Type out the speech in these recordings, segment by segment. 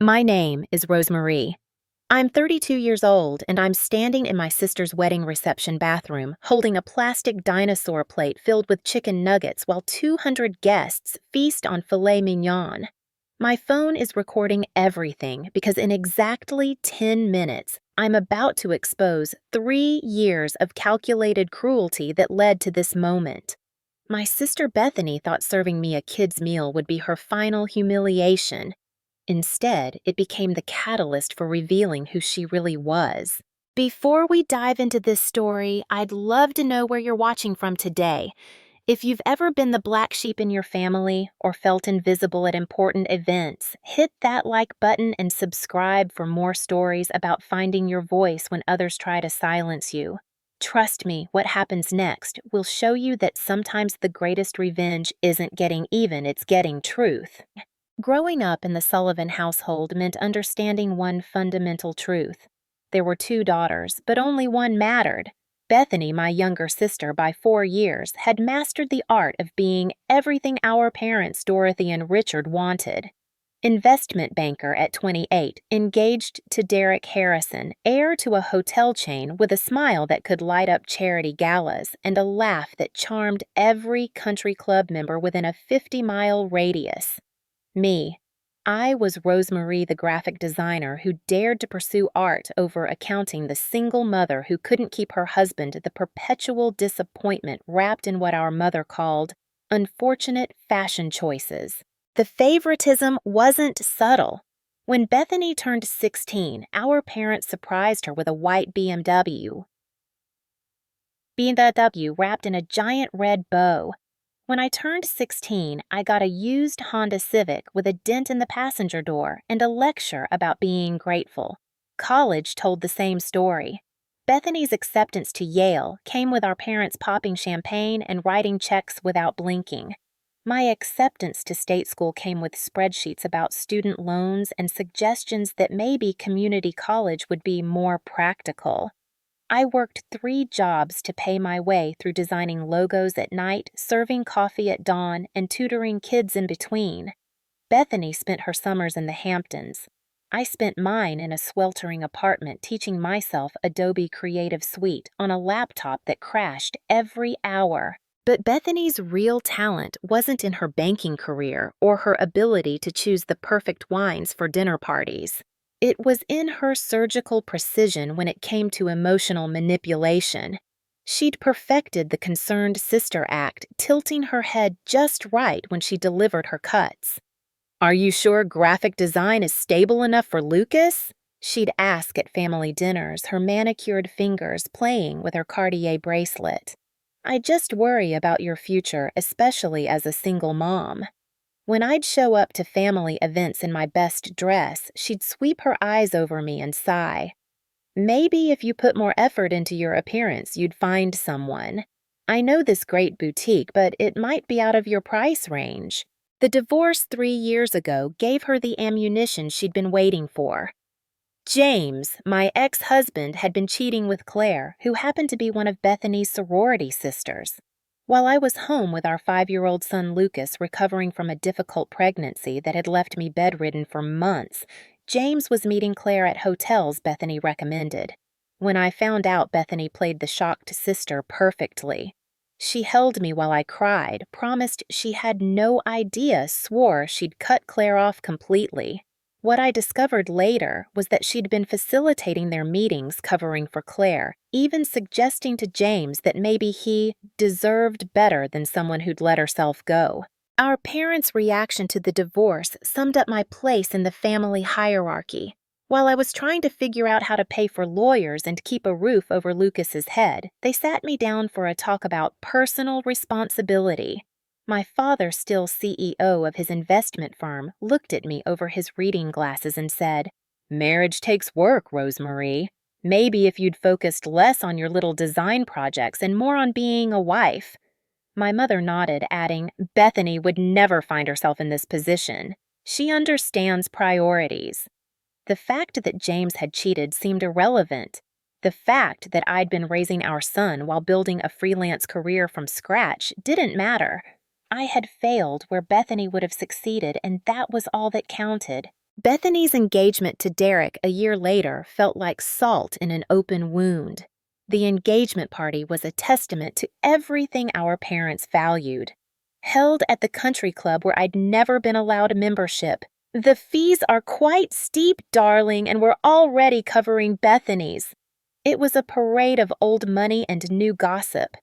My name is Rosemarie. I'm 32 years old, and I'm standing in my sister's wedding reception bathroom holding a plastic dinosaur plate filled with chicken nuggets while 200 guests feast on filet mignon. My phone is recording everything because in exactly 10 minutes, I'm about to expose 3 years of calculated cruelty that led to this moment. My sister Bethany thought serving me a kid's meal would be her final humiliation. Instead, it became the catalyst for revealing who she really was. Before we dive into this story, I'd love to know where you're watching from today. If you've ever been the black sheep in your family or felt invisible at important events, hit that like button and subscribe for more stories about finding your voice when others try to silence you. Trust me, what happens next will show you that sometimes the greatest revenge isn't getting even, it's getting truth. Growing up in the Sullivan household meant understanding one fundamental truth. There were two daughters, but only one mattered. Bethany, my younger sister by 4 years, had mastered the art of being everything our parents, Dorothy and Richard, wanted. Investment banker at 28, engaged to Derek Harrison, heir to a hotel chain with a smile that could light up charity galas and a laugh that charmed every country club member within a 50-mile radius. Me. I was Rosemarie, the graphic designer who dared to pursue art over accounting, the single mother who couldn't keep her husband, the perpetual disappointment wrapped in what our mother called unfortunate fashion choices. The favoritism wasn't subtle. When Bethany turned 16, our parents surprised her with a white BMW wrapped in a giant red bow. When I turned 16, I got a used Honda Civic with a dent in the passenger door and a lecture about being grateful. College told the same story. Bethany's acceptance to Yale came with our parents popping champagne and writing checks without blinking. My acceptance to state school came with spreadsheets about student loans and suggestions that maybe community college would be more practical. I worked 3 jobs to pay my way through designing logos at night, serving coffee at dawn, and tutoring kids in between. Bethany spent her summers in the Hamptons. I spent mine in a sweltering apartment teaching myself Adobe Creative Suite on a laptop that crashed every hour. But Bethany's real talent wasn't in her banking career or her ability to choose the perfect wines for dinner parties. It was in her surgical precision when it came to emotional manipulation. She'd perfected the concerned sister act, tilting her head just right when she delivered her cuts. "Are you sure graphic design is stable enough for Lucas?" she'd ask at family dinners, her manicured fingers playing with her Cartier bracelet. "I just worry about your future, especially as a single mom." When I'd show up to family events in my best dress, she'd sweep her eyes over me and sigh. "Maybe if you put more effort into your appearance, you'd find someone. I know this great boutique, but it might be out of your price range." The divorce 3 years ago gave her the ammunition she'd been waiting for. James, my ex-husband, had been cheating with Claire, who happened to be one of Bethany's sorority sisters. While I was home with our 5-year-old son Lucas recovering from a difficult pregnancy that had left me bedridden for months, James was meeting Claire at hotels Bethany recommended. When I found out, Bethany played the shocked sister perfectly. She held me while I cried, promised she had no idea, swore she'd cut Claire off completely. What I discovered later was that she'd been facilitating their meetings covering for Claire, even suggesting to James that maybe he deserved better than someone who'd let herself go. Our parents' reaction to the divorce summed up my place in the family hierarchy. While I was trying to figure out how to pay for lawyers and keep a roof over Lucas's head, they sat me down for a talk about personal responsibility. My father, still CEO of his investment firm, looked at me over his reading glasses and said, "Marriage takes work, Rosemarie. Maybe if you'd focused less on your little design projects and more on being a wife." My mother nodded, adding, "Bethany would never find herself in this position. She understands priorities." The fact that James had cheated seemed irrelevant. The fact that I'd been raising our son while building a freelance career from scratch didn't matter. I had failed where Bethany would have succeeded, and that was all that counted. Bethany's engagement to Derek a year later felt like salt in an open wound. The engagement party was a testament to everything our parents valued. Held at the country club where I'd never been allowed membership. The fees are quite steep, darling, and we're already covering Bethany's. It was a parade of old money and new gossip.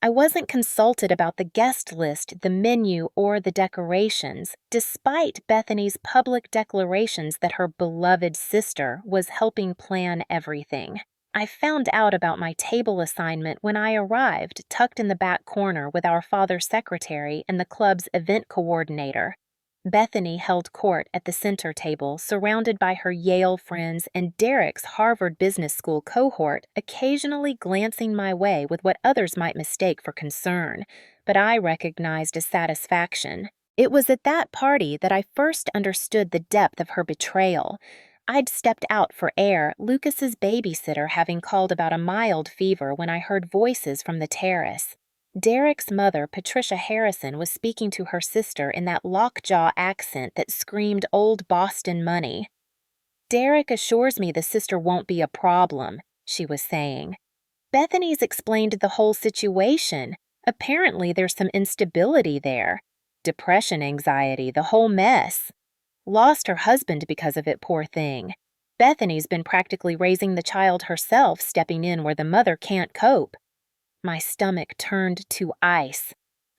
I wasn't consulted about the guest list, the menu, or the decorations, despite Bethany's public declarations that her beloved sister was helping plan everything. I found out about my table assignment when I arrived, tucked in the back corner with our father's secretary and the club's event coordinator. Bethany held court at the center table, surrounded by her Yale friends and Derek's Harvard Business School cohort, occasionally glancing my way with what others might mistake for concern, but I recognized as satisfaction. It was at that party that I first understood the depth of her betrayal. I'd stepped out for air, Lucas's babysitter having called about a mild fever when I heard voices from the terrace. Derek's mother, Patricia Harrison, was speaking to her sister in that lockjaw accent that screamed old Boston money. "Derek assures me the sister won't be a problem," she was saying. "Bethany's explained the whole situation. Apparently there's some instability there. Depression, anxiety, the whole mess. Lost her husband because of it, poor thing. Bethany's been practically raising the child herself, stepping in where the mother can't cope." My stomach turned to ice.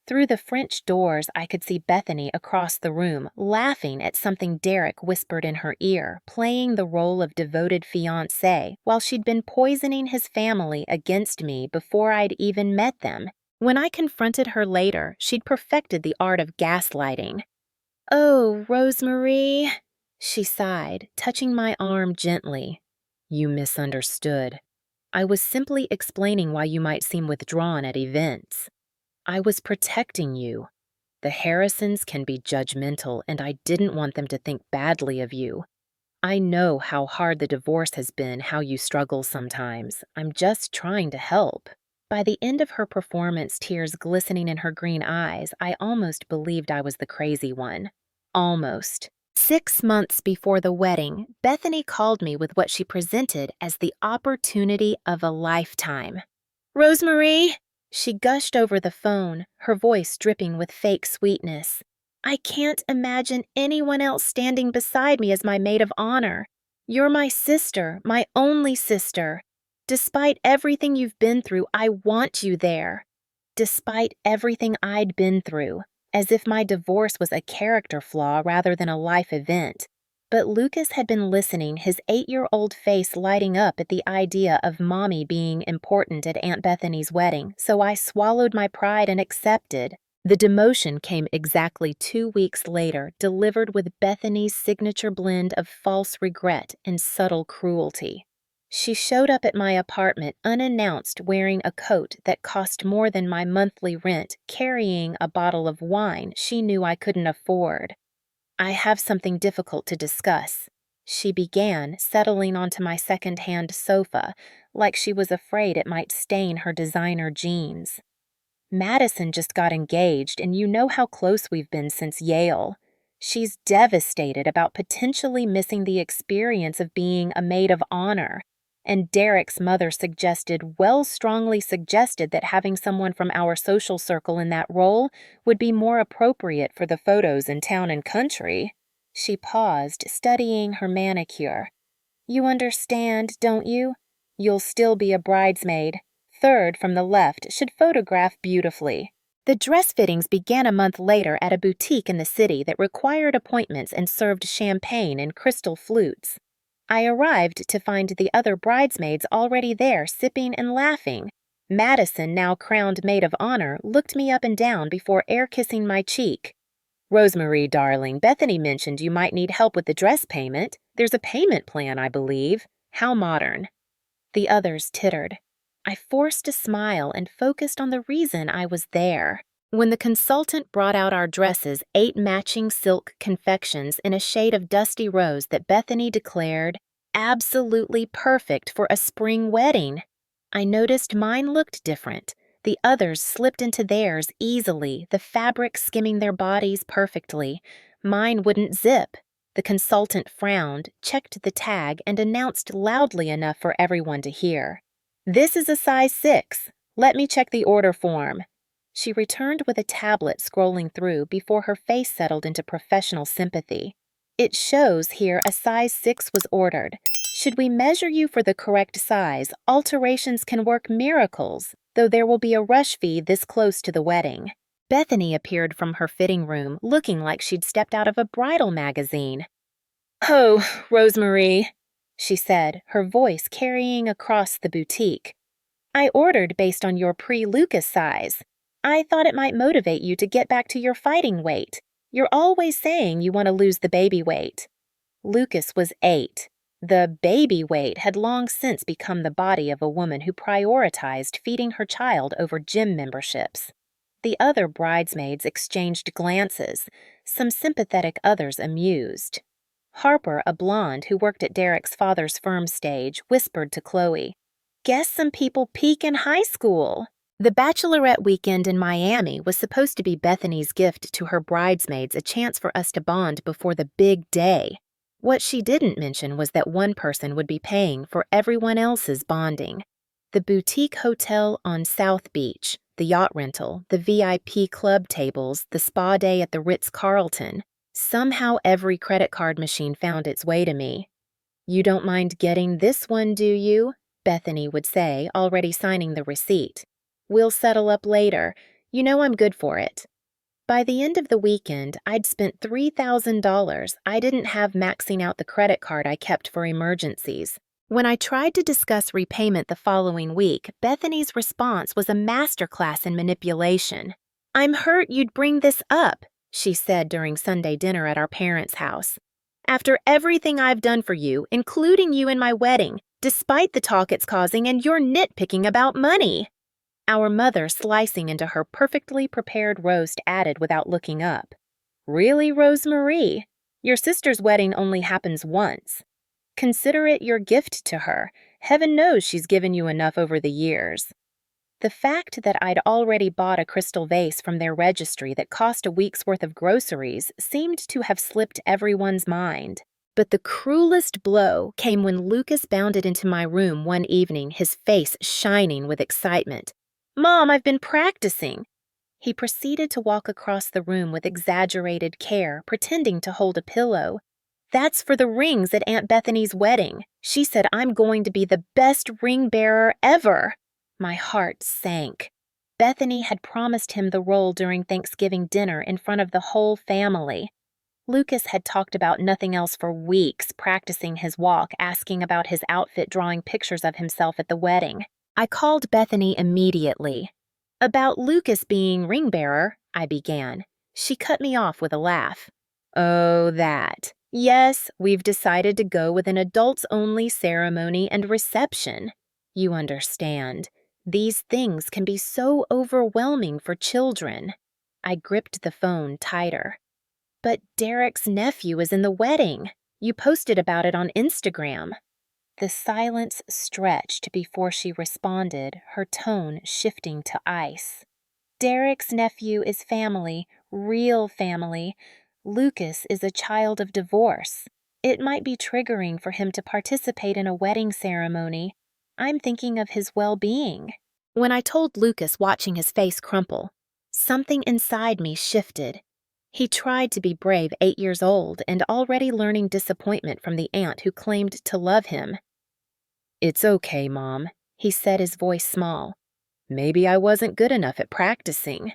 Through the French doors, I could see Bethany across the room, laughing at something Derek whispered in her ear, playing the role of devoted fiancé while she'd been poisoning his family against me before I'd even met them. When I confronted her later, she'd perfected the art of gaslighting. "Oh, Rosemarie," she sighed, touching my arm gently. "You misunderstood. I was simply explaining why you might seem withdrawn at events. I was protecting you. The Harrisons can be judgmental, and I didn't want them to think badly of you. I know how hard the divorce has been, how you struggle sometimes. I'm just trying to help." By the end of her performance, tears glistening in her green eyes, I almost believed I was the crazy one. Almost. 6 months before the wedding, Bethany called me with what she presented as the opportunity of a lifetime. "Rosemarie," she gushed over the phone, her voice dripping with fake sweetness. "I can't imagine anyone else standing beside me as my maid of honor. You're my sister, my only sister. Despite everything you've been through, I want you there." Despite everything I'd been through, as if my divorce was a character flaw rather than a life event. But Lucas had been listening, his 8-year-old face lighting up at the idea of Mommy being important at Aunt Bethany's wedding, so I swallowed my pride and accepted. The demotion came exactly 2 weeks later, delivered with Bethany's signature blend of false regret and subtle cruelty. She showed up at my apartment unannounced, wearing a coat that cost more than my monthly rent, carrying a bottle of wine she knew I couldn't afford. "I have something difficult to discuss," she began, settling onto my second-hand sofa, like she was afraid it might stain her designer jeans. "Madison just got engaged, and you know how close we've been since Yale. She's devastated about potentially missing the experience of being a maid of honor. And Derek's mother strongly suggested that having someone from our social circle in that role would be more appropriate for the photos in Town and Country." She paused, studying her manicure. "You understand, don't you? You'll still be a bridesmaid. Third from the left should photograph beautifully." The dress fittings began a month later at a boutique in the city that required appointments and served champagne in crystal flutes. I arrived to find the other bridesmaids already there, sipping and laughing. Madison, now crowned maid of honor, looked me up and down before air-kissing my cheek. "Rosemarie, darling, Bethany mentioned you might need help with the dress payment. There's a payment plan, I believe. How modern." The others tittered. I forced a smile and focused on the reason I was there. When the consultant brought out our dresses, 8 matching silk confections in a shade of dusty rose that Bethany declared absolutely perfect for a spring wedding, I noticed mine looked different. The others slipped into theirs easily, the fabric skimming their bodies perfectly. Mine wouldn't zip. The consultant frowned, checked the tag, and announced loudly enough for everyone to hear. "This is a size 6. Let me check the order form." She returned with a tablet scrolling through before her face settled into professional sympathy. "It shows here a size 6 was ordered. Should we measure you for the correct size, alterations can work miracles, though there will be a rush fee this close to the wedding." Bethany appeared from her fitting room, looking like she'd stepped out of a bridal magazine. "Oh, Rosemarie," she said, her voice carrying across the boutique. "I ordered based on your pre-Lucas size. I thought it might motivate you to get back to your fighting weight. You're always saying you want to lose the baby weight." Lucas was 8. The baby weight had long since become the body of a woman who prioritized feeding her child over gym memberships. The other bridesmaids exchanged glances, some sympathetic, others amused. Harper, a blonde who worked at Derek's father's firm stage, whispered to Chloe, "Guess some people peak in high school." The bachelorette weekend in Miami was supposed to be Bethany's gift to her bridesmaids, a chance for us to bond before the big day. What she didn't mention was that one person would be paying for everyone else's bonding. The boutique hotel on South Beach, the yacht rental, the VIP club tables, the spa day at the Ritz-Carlton. Somehow every credit card machine found its way to me. "You don't mind getting this one, do you?" Bethany would say, already signing the receipt. "We'll settle up later. You know I'm good for it." By the end of the weekend, I'd spent $3,000 I didn't have maxing out the credit card I kept for emergencies. When I tried to discuss repayment the following week, Bethany's response was a masterclass in manipulation. "I'm hurt you'd bring this up," she said during Sunday dinner at our parents' house. "After everything I've done for you, including you in my wedding, despite the talk it's causing and your nitpicking about money." Our mother, slicing into her perfectly prepared roast, added without looking up, "Really, Rosemarie? Your sister's wedding only happens once. Consider it your gift to her. Heaven knows she's given you enough over the years." The fact that I'd already bought a crystal vase from their registry that cost a week's worth of groceries seemed to have slipped everyone's mind. But the cruelest blow came when Lucas bounded into my room one evening, his face shining with excitement. "Mom, I've been practicing." He proceeded to walk across the room with exaggerated care, pretending to hold a pillow. "That's for the rings at Aunt Bethany's wedding. She said I'm going to be the best ring bearer ever." My heart sank. Bethany had promised him the role during Thanksgiving dinner in front of the whole family. Lucas had talked about nothing else for weeks, practicing his walk, asking about his outfit, drawing pictures of himself at the wedding. I called Bethany immediately. "About Lucas being ring bearer," I began. She cut me off with a laugh. "Oh, that. Yes, we've decided to go with an adults-only ceremony and reception. You understand. These things can be so overwhelming for children." I gripped the phone tighter. "But Derek's nephew is in the wedding. You posted about it on Instagram." The silence stretched before she responded, her tone shifting to ice. "Derek's nephew is family, real family. Lucas is a child of divorce. It might be triggering for him to participate in a wedding ceremony. I'm thinking of his well-being." When I told Lucas, watching his face crumple, something inside me shifted. He tried to be brave, 8 years old, and already learning disappointment from the aunt who claimed to love him. "It's okay, Mom," he said, his voice small. "Maybe I wasn't good enough at practicing."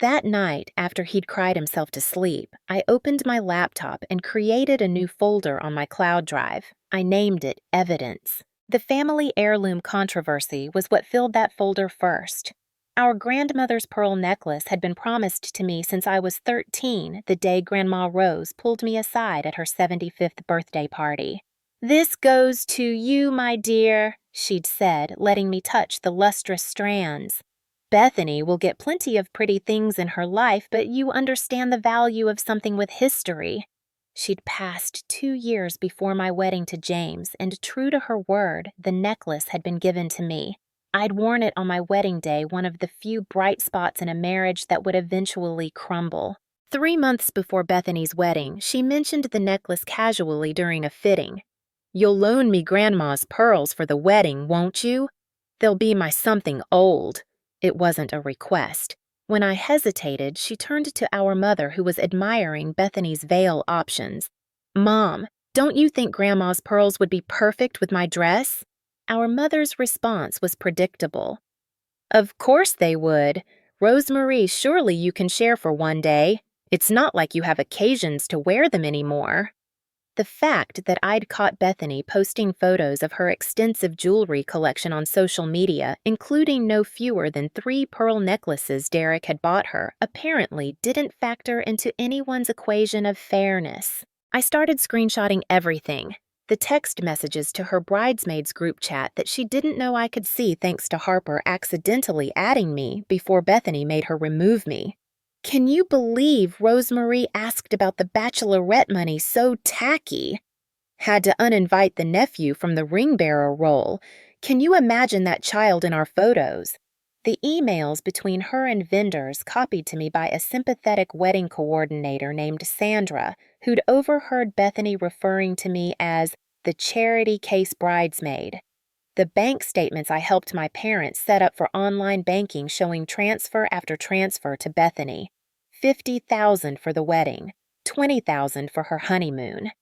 That night, after he'd cried himself to sleep, I opened my laptop and created a new folder on my cloud drive. I named it Evidence. The family heirloom controversy was what filled that folder first. Our grandmother's pearl necklace had been promised to me since I was 13, the day Grandma Rose pulled me aside at her 75th birthday party. "This goes to you, my dear," she'd said, letting me touch the lustrous strands. "Bethany will get plenty of pretty things in her life, but you understand the value of something with history." She'd passed 2 years before my wedding to James, and true to her word, the necklace had been given to me. I'd worn it on my wedding day, one of the few bright spots in a marriage that would eventually crumble. 3 months before Bethany's wedding, she mentioned the necklace casually during a fitting. "You'll loan me Grandma's pearls for the wedding, won't you? They'll be my something old." It wasn't a request. When I hesitated, she turned to our mother, who was admiring Bethany's veil options. "Mom, don't you think Grandma's pearls would be perfect with my dress?" Our mother's response was predictable. "Of course they would. Rosemarie, surely you can share for one day. It's not like you have occasions to wear them anymore." The fact that I'd caught Bethany posting photos of her extensive jewelry collection on social media, including no fewer than 3 pearl necklaces Derek had bought her, apparently didn't factor into anyone's equation of fairness. I started screenshotting everything. The text messages to her bridesmaids group chat that she didn't know I could see thanks to Harper accidentally adding me before Bethany made her remove me. "Can you believe Rosemarie asked about the bachelorette money so tacky? Had to uninvite the nephew from the ring bearer role. Can you imagine that child in our photos?" The emails between her and vendors copied to me by a sympathetic wedding coordinator named Sandra, who'd overheard Bethany referring to me as the charity case bridesmaid. The bank statements I helped my parents set up for online banking showing transfer after transfer to Bethany. $50,000 for the wedding, $20,000 for her honeymoon.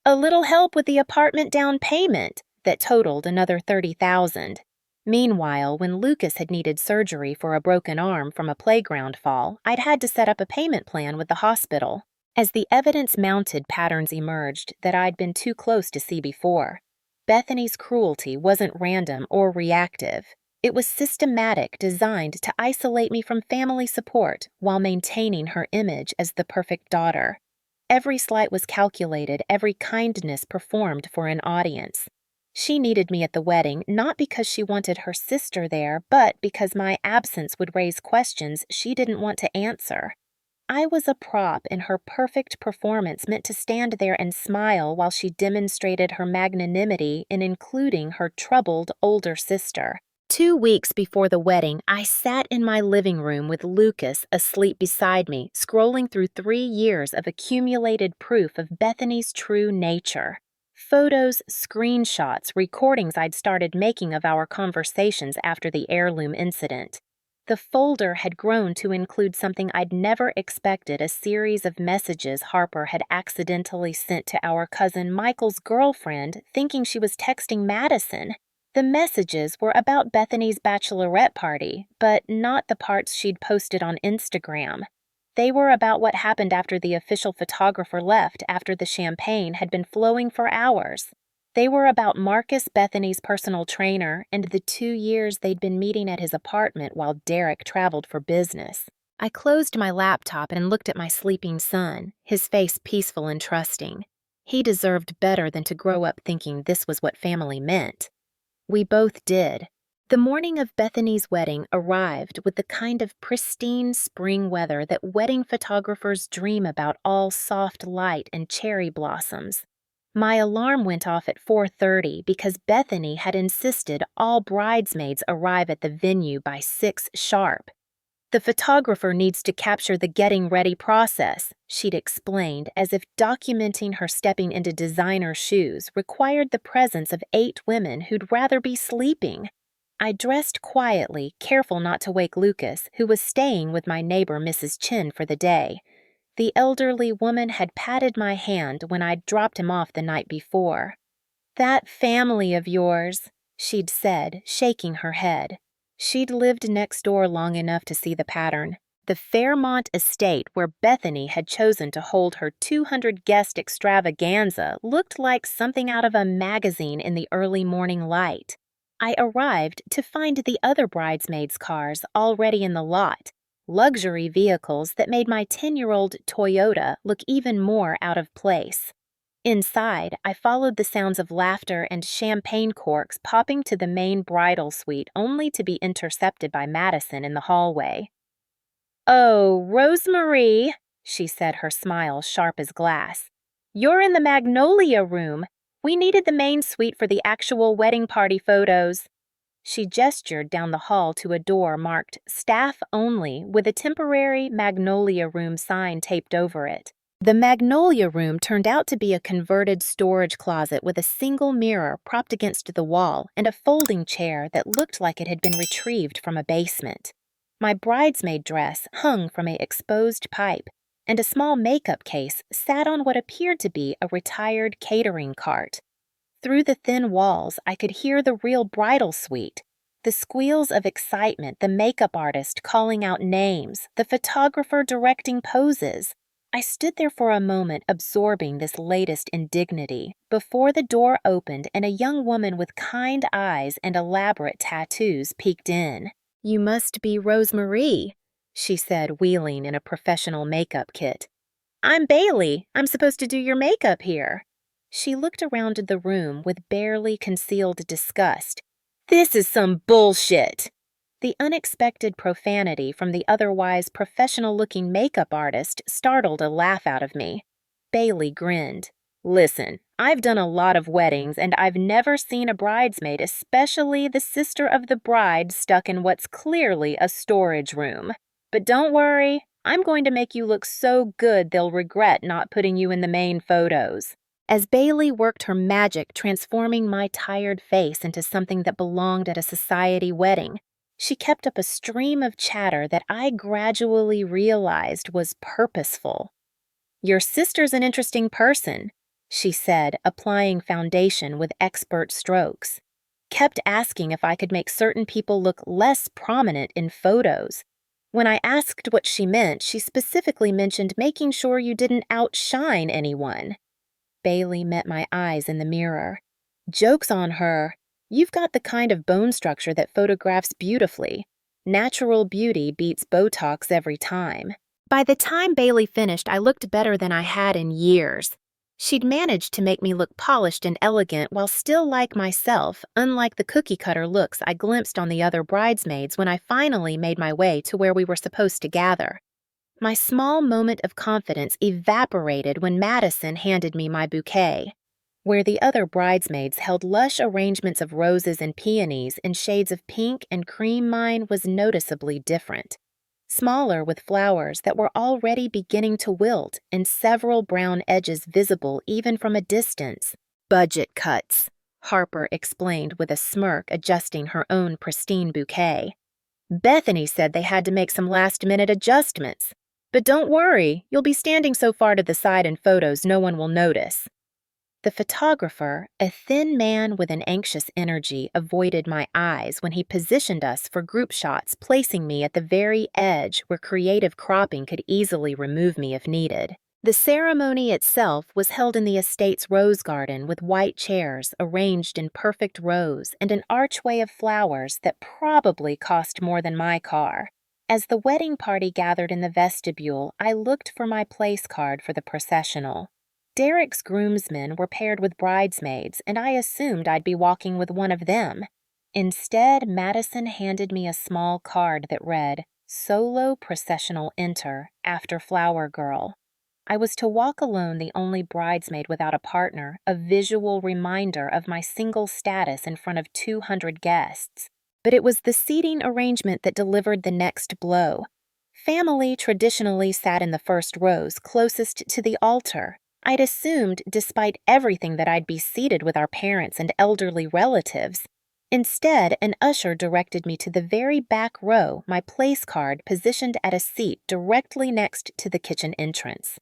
A little help with the apartment down payment that totaled another $30,000. Meanwhile, when Lucas had needed surgery for a broken arm from a playground fall, I'd had to set up a payment plan with the hospital. As the evidence mounted, patterns emerged that I'd been too close to see before. Bethany's cruelty wasn't random or reactive. It was systematic, designed to isolate me from family support while maintaining her image as the perfect daughter. Every slight was calculated, every kindness performed for an audience. She needed me at the wedding not because she wanted her sister there, but because my absence would raise questions she didn't want to answer. I was a prop in her perfect performance, meant to stand there and smile while she demonstrated her magnanimity in including her troubled older sister. 2 weeks before the wedding, I sat in my living room with Lucas asleep beside me, scrolling through 3 years of accumulated proof of Bethany's true nature. Photos, screenshots, recordings I'd started making of our conversations after the heirloom incident. The folder had grown to include something I'd never expected, a series of messages Harper had accidentally sent to our cousin Michael's girlfriend, thinking she was texting Madison. The messages were about Bethany's bachelorette party, but not the parts she'd posted on Instagram. They were about what happened after the official photographer left after the champagne had been flowing for hours. They were about Marcus, Bethany's personal trainer, and the 2 years they'd been meeting at his apartment while Derek traveled for business. I closed my laptop and looked at my sleeping son, his face peaceful and trusting. He deserved better than to grow up thinking this was what family meant. We both did. The morning of Bethany's wedding arrived with the kind of pristine spring weather that wedding photographers dream about, all soft light and cherry blossoms. My alarm went off at 4:30 because Bethany had insisted all bridesmaids arrive at the venue by 6 sharp. "The photographer needs to capture the getting ready process," she'd explained, as if documenting her stepping into designer shoes required the presence of 8 women who'd rather be sleeping. I dressed quietly, careful not to wake Lucas, who was staying with my neighbor Mrs. Chin for the day. The elderly woman had patted my hand when I'd dropped him off the night before. "That family of yours," she'd said, shaking her head. She'd lived next door long enough to see the pattern. The Fairmont estate where Bethany had chosen to hold her 200-guest extravaganza looked like something out of a magazine in the early morning light. I arrived to find the other bridesmaids' cars already in the lot, luxury vehicles that made my 10-year-old Toyota look even more out of place. Inside, I followed the sounds of laughter and champagne corks popping to the main bridal suite, only to be intercepted by Madison in the hallway. "Oh, Rosemarie," she said, her smile sharp as glass. "You're in the Magnolia room. We needed the main suite for the actual wedding party photos." She gestured down the hall to a door marked Staff Only with a temporary Magnolia Room sign taped over it. The Magnolia Room turned out to be a converted storage closet with a single mirror propped against the wall and a folding chair that looked like it had been retrieved from a basement. My bridesmaid dress hung from an exposed pipe, and a small makeup case sat on what appeared to be a retired catering cart. Through the thin walls, I could hear the real bridal suite. The squeals of excitement, the makeup artist calling out names, the photographer directing poses. I stood there for a moment absorbing this latest indignity before the door opened and a young woman with kind eyes and elaborate tattoos peeked in. "You must be Rosemarie," she said, wheeling in a professional makeup kit. "I'm Bailey. I'm supposed to do your makeup here." She looked around the room with barely concealed disgust. "This is some bullshit!" The unexpected profanity from the otherwise professional-looking makeup artist startled a laugh out of me. Bailey grinned. "Listen, I've done a lot of weddings, and I've never seen a bridesmaid, especially the sister of the bride, stuck in what's clearly a storage room. But don't worry, I'm going to make you look so good they'll regret not putting you in the main photos." As Bailey worked her magic transforming my tired face into something that belonged at a society wedding, she kept up a stream of chatter that I gradually realized was purposeful. "Your sister's an interesting person," she said, applying foundation with expert strokes. "Kept asking if I could make certain people look less prominent in photos. When I asked what she meant, she specifically mentioned making sure you didn't outshine anyone." Bailey met my eyes in the mirror. "Joke's on her. You've got the kind of bone structure that photographs beautifully. Natural beauty beats Botox every time." By the time Bailey finished, I looked better than I had in years. She'd managed to make me look polished and elegant while still like myself, unlike the cookie-cutter looks I glimpsed on the other bridesmaids when I finally made my way to where we were supposed to gather. My small moment of confidence evaporated when Madison handed me my bouquet. Where the other bridesmaids held lush arrangements of roses and peonies in shades of pink and cream, mine was noticeably different. Smaller with flowers that were already beginning to wilt and several brown edges visible even from a distance. "Budget cuts," Harper explained with a smirk, adjusting her own pristine bouquet. "Bethany said they had to make some last-minute adjustments. But don't worry, you'll be standing so far to the side in photos no one will notice." The photographer, a thin man with an anxious energy, avoided my eyes when he positioned us for group shots, placing me at the very edge where creative cropping could easily remove me if needed. The ceremony itself was held in the estate's rose garden with white chairs arranged in perfect rows and an archway of flowers that probably cost more than my car. As the wedding party gathered in the vestibule, I looked for my place card for the processional. Derek's groomsmen were paired with bridesmaids, and I assumed I'd be walking with one of them. Instead, Madison handed me a small card that read, "Solo processional enter, after Flower Girl." I was to walk alone, the only bridesmaid without a partner, a visual reminder of my single status in front of 200 guests. But it was the seating arrangement that delivered the next blow. Family traditionally sat in the first rows closest to the altar. I'd assumed, despite everything, that I'd be seated with our parents and elderly relatives. Instead, an usher directed me to the very back row, my place card positioned at a seat directly next to the kitchen entrance.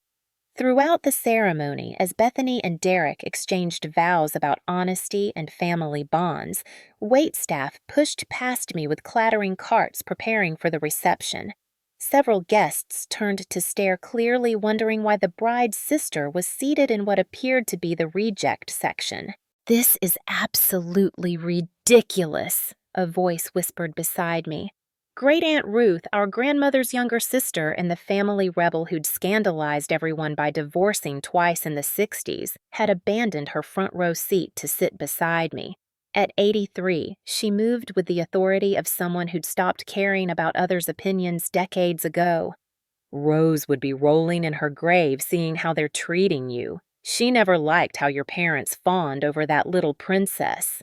Throughout the ceremony, as Bethany and Derek exchanged vows about honesty and family bonds, waitstaff pushed past me with clattering carts preparing for the reception. Several guests turned to stare clearly, wondering why the bride's sister was seated in what appeared to be the reject section. "This is absolutely ridiculous," a voice whispered beside me. Great Aunt Ruth, our grandmother's younger sister and the family rebel who'd scandalized everyone by divorcing twice in the 60s, had abandoned her front row seat to sit beside me. At 83, she moved with the authority of someone who'd stopped caring about others' opinions decades ago. "Rose would be rolling in her grave seeing how they're treating you. She never liked how your parents fawned over that little princess."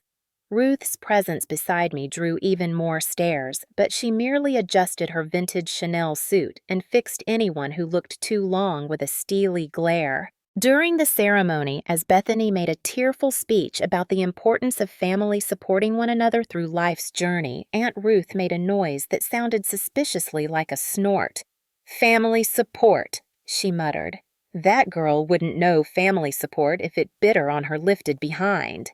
Ruth's presence beside me drew even more stares, but she merely adjusted her vintage Chanel suit and fixed anyone who looked too long with a steely glare. During the ceremony, as Bethany made a tearful speech about the importance of family supporting one another through life's journey, Aunt Ruth made a noise that sounded suspiciously like a snort. "Family support," she muttered. "That girl wouldn't know family support if it bit her on her lifted behind."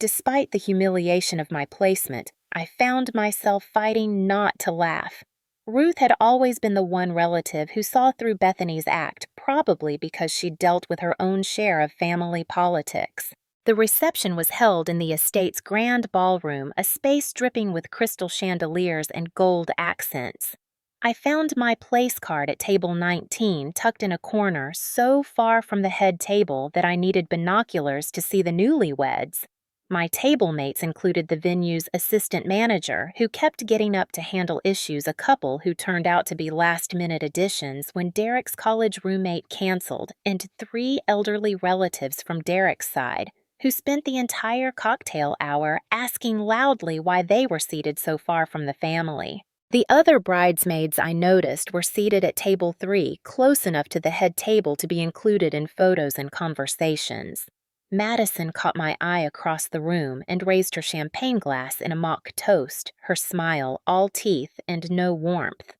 Despite the humiliation of my placement, I found myself fighting not to laugh. Ruth had always been the one relative who saw through Bethany's act, probably because she'd dealt with her own share of family politics. The reception was held in the estate's grand ballroom, a space dripping with crystal chandeliers and gold accents. I found my place card at table 19 tucked in a corner so far from the head table that I needed binoculars to see the newlyweds. My table mates included the venue's assistant manager, who kept getting up to handle issues a couple who turned out to be last-minute additions when Derek's college roommate canceled, and 3 elderly relatives from Derek's side, who spent the entire cocktail hour asking loudly why they were seated so far from the family. The other bridesmaids I noticed were seated at table 3, close enough to the head table to be included in photos and conversations. Madison caught my eye across the room and raised her champagne glass in a mock toast, her smile all teeth and no warmth.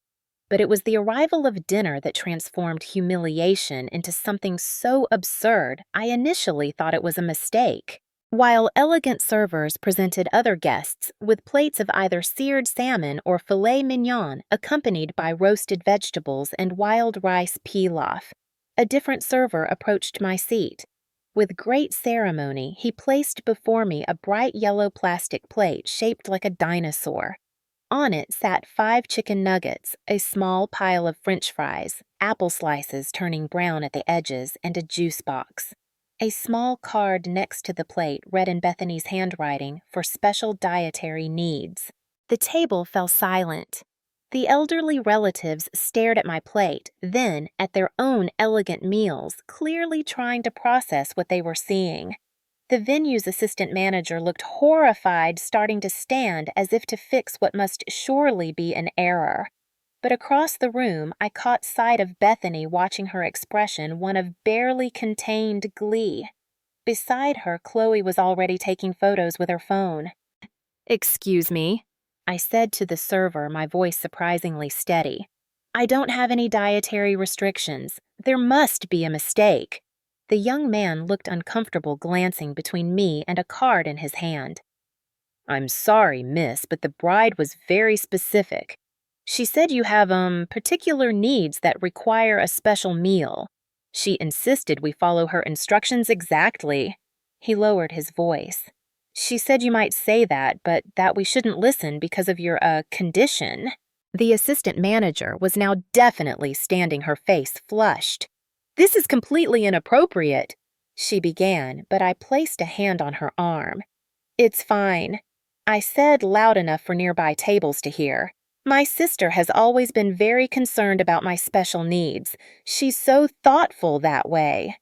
But it was the arrival of dinner that transformed humiliation into something so absurd I initially thought it was a mistake. While elegant servers presented other guests with plates of either seared salmon or filet mignon accompanied by roasted vegetables and wild rice pilaf, a different server approached my seat. With great ceremony, he placed before me a bright yellow plastic plate shaped like a dinosaur. On it sat 5 chicken nuggets, a small pile of French fries, apple slices turning brown at the edges, and a juice box. A small card next to the plate read in Bethany's handwriting for special dietary needs. The table fell silent. The elderly relatives stared at my plate, then at their own elegant meals, clearly trying to process what they were seeing. The venue's assistant manager looked horrified, starting to stand as if to fix what must surely be an error. But across the room, I caught sight of Bethany watching her expression one of barely contained glee. Beside her, Chloe was already taking photos with her phone. "Excuse me," I said to the server, my voice surprisingly steady. "I don't have any dietary restrictions. There must be a mistake." The young man looked uncomfortable, glancing between me and a card in his hand. "I'm sorry, miss, but the bride was very specific. She said you have, particular needs that require a special meal. She insisted we follow her instructions exactly." He lowered his voice. "She said you might say that, but that we shouldn't listen because of your, condition." The assistant manager was now definitely standing, her face flushed. "This is completely inappropriate," she began, but I placed a hand on her arm. "It's fine," I said loud enough for nearby tables to hear. "My sister has always been very concerned about my special needs. She's so thoughtful that way."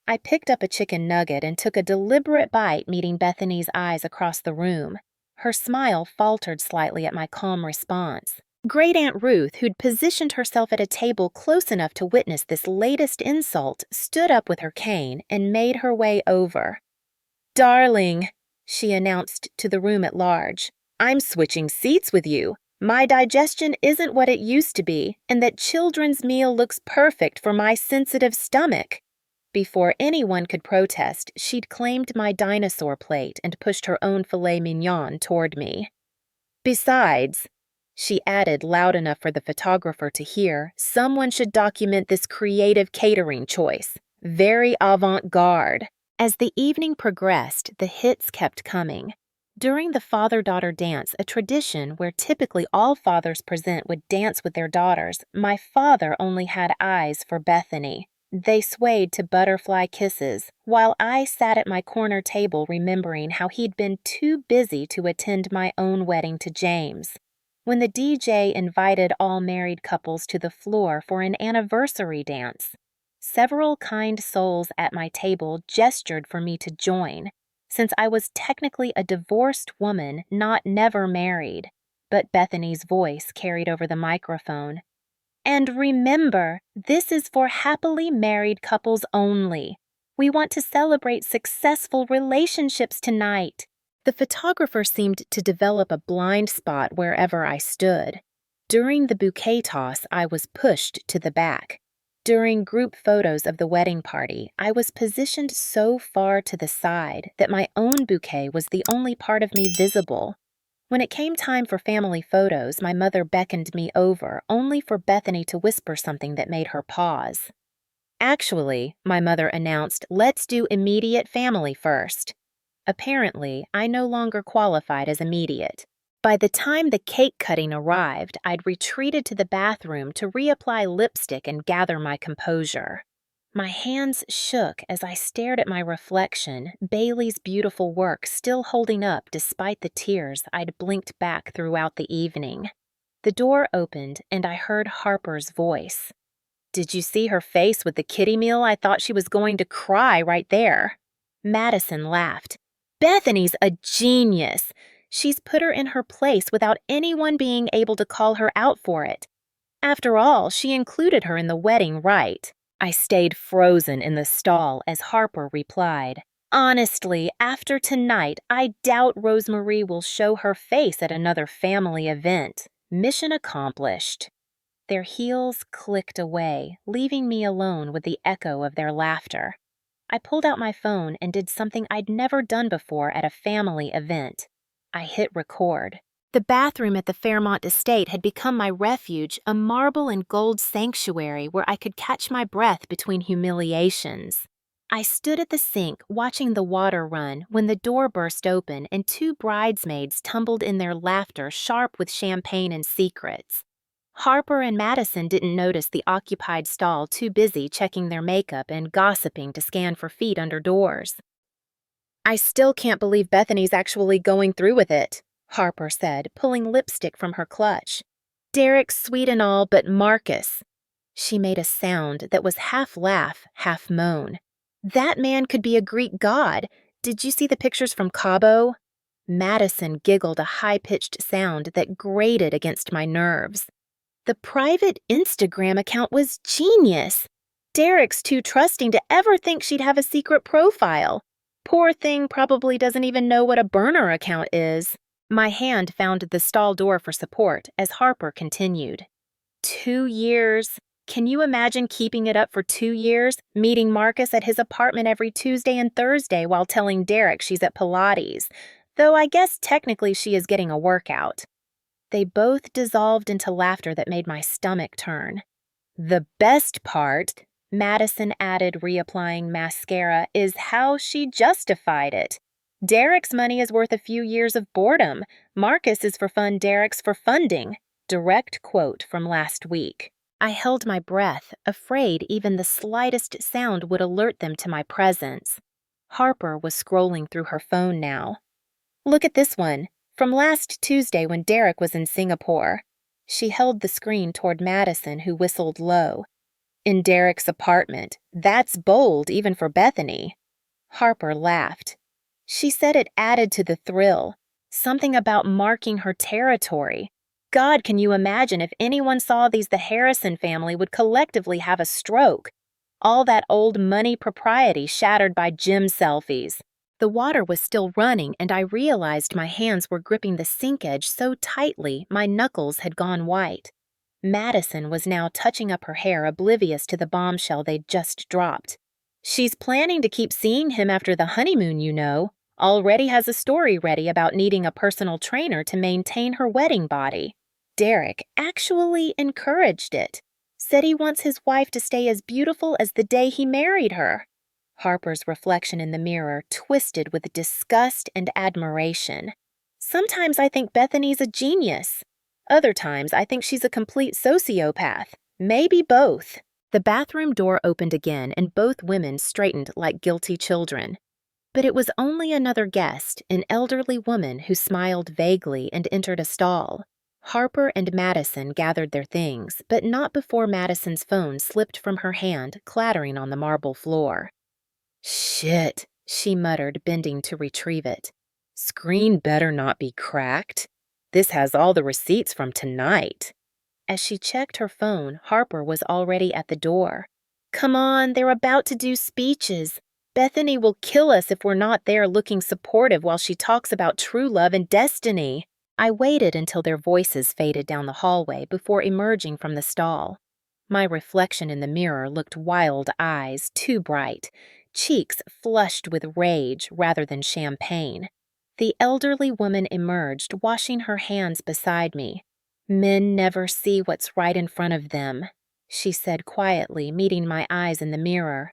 I picked up a chicken nugget and took a deliberate bite, meeting Bethany's eyes across the room. Her smile faltered slightly at my calm response. Great Aunt Ruth, who'd positioned herself at a table close enough to witness this latest insult, stood up with her cane and made her way over. "Darling," she announced to the room at large, "I'm switching seats with you. My digestion isn't what it used to be, and that children's meal looks perfect for my sensitive stomach." Before anyone could protest, she'd claimed my dinosaur plate and pushed her own filet mignon toward me. "Besides," she added loud enough for the photographer to hear, "someone should document this creative catering choice. Very avant-garde." As the evening progressed, the hits kept coming. During the father-daughter dance, a tradition where typically all fathers present would dance with their daughters, my father only had eyes for Bethany. They swayed to butterfly kisses, while I sat at my corner table remembering how he'd been too busy to attend my own wedding to James. When the DJ invited all married couples to the floor for an anniversary dance, several kind souls at my table gestured for me to join. since I was technically a divorced woman, not never married. But Bethany's voice carried over the microphone. And remember, this is for happily married couples only. We want to celebrate successful relationships tonight. The photographer seemed to develop a blind spot wherever I stood. During the bouquet toss, I was pushed to the back. During group photos of the wedding party, I was positioned so far to the side that my own bouquet was the only part of me visible. When it came time for family photos, my mother beckoned me over, only for Bethany to whisper something that made her pause. Actually, my mother announced, let's do immediate family first. Apparently, I no longer qualified as immediate. By the time the cake cutting arrived, I'd retreated to the bathroom to reapply lipstick and gather my composure. My hands shook as I stared at my reflection, Bailey's beautiful work still holding up despite the tears I'd blinked back throughout the evening. The door opened and I heard Harper's voice. Did you see her face with the kiddie meal? I thought she was going to cry right there. Madison laughed. Bethany's a genius. She's put her in her place without anyone being able to call her out for it. After all, she included her in the wedding rite. I stayed frozen in the stall as Harper replied, Honestly, after tonight, I doubt Rosemarie will show her face at another family event. Mission accomplished. Their heels clicked away, leaving me alone with the echo of their laughter. I pulled out my phone and did something I'd never done before at a family event. I hit record. The bathroom at the Fairmont estate had become my refuge, a marble and gold sanctuary where I could catch my breath between humiliations. I stood at the sink watching the water run when the door burst open and two bridesmaids tumbled in their laughter sharp with champagne and secrets. Harper and Madison didn't notice the occupied stall, too busy checking their makeup and gossiping to scan for feet under doors. I still can't believe Bethany's actually going through with it, Harper said, pulling lipstick from her clutch. Derek's sweet and all, but Marcus. She made a sound that was half laugh, half moan. That man could be a Greek god. Did you see the pictures from Cabo? Madison giggled a high-pitched sound that grated against my nerves. The private Instagram account was genius. Derek's too trusting to ever think she'd have a secret profile. Poor thing probably doesn't even know what a burner account is. My hand found the stall door for support as Harper continued. 2 years. Can you imagine keeping it up for 2 years, meeting Marcus at his apartment every Tuesday and Thursday while telling Derek she's at Pilates? Though I guess technically she is getting a workout. They both dissolved into laughter that made my stomach turn. The best part, Madison added, reapplying mascara, is how she justified it. Derek's money is worth a few years of boredom. Marcus is for fun, Derek's for funding. Direct quote from last week. I held my breath, afraid even the slightest sound would alert them to my presence. Harper was scrolling through her phone now. Look at this one. From last Tuesday when Derek was in Singapore. She held the screen toward Madison, who whistled low. In Derek's apartment. That's bold, even for Bethany. Harper laughed. She said it added to the thrill. Something about marking her territory. God, can you imagine if anyone saw these, the Harrison family would collectively have a stroke. All that old money propriety shattered by gym selfies. The water was still running, and I realized my hands were gripping the sink edge so tightly my knuckles had gone white. Madison was now touching up her hair, oblivious to the bombshell they'd just dropped. She's planning to keep seeing him after the honeymoon, you know. Already has a story ready about needing a personal trainer to maintain her wedding body. Derek actually encouraged it. Said he wants his wife to stay as beautiful as the day he married her. Harper's reflection in the mirror twisted with disgust and admiration. Sometimes I think Bethany's a genius. Other times I think she's a complete sociopath. Maybe both. The bathroom door opened again and both women straightened like guilty children. But it was only another guest, an elderly woman who smiled vaguely and entered a stall. Harper and Madison gathered their things, but not before Madison's phone slipped from her hand, clattering on the marble floor. Shit, she muttered, bending to retrieve it. Screen better not be cracked. This has all the receipts from tonight. As she checked her phone, Harper was already at the door. Come on, they're about to do speeches. Bethany will kill us if we're not there looking supportive while she talks about true love and destiny. I waited until their voices faded down the hallway before emerging from the stall. My reflection in the mirror looked wild eyes, too bright, cheeks flushed with rage rather than champagne. The elderly woman emerged, washing her hands beside me. Men never see what's right in front of them, she said quietly, meeting my eyes in the mirror.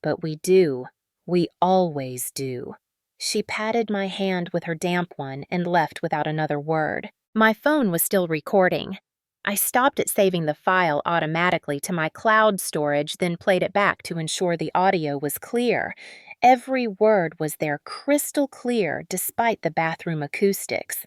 But we do. We always do. She patted my hand with her damp one and left without another word. My phone was still recording. I stopped at saving the file automatically to my cloud storage, then played it back to ensure the audio was clear. Every word was there, crystal clear, despite the bathroom acoustics.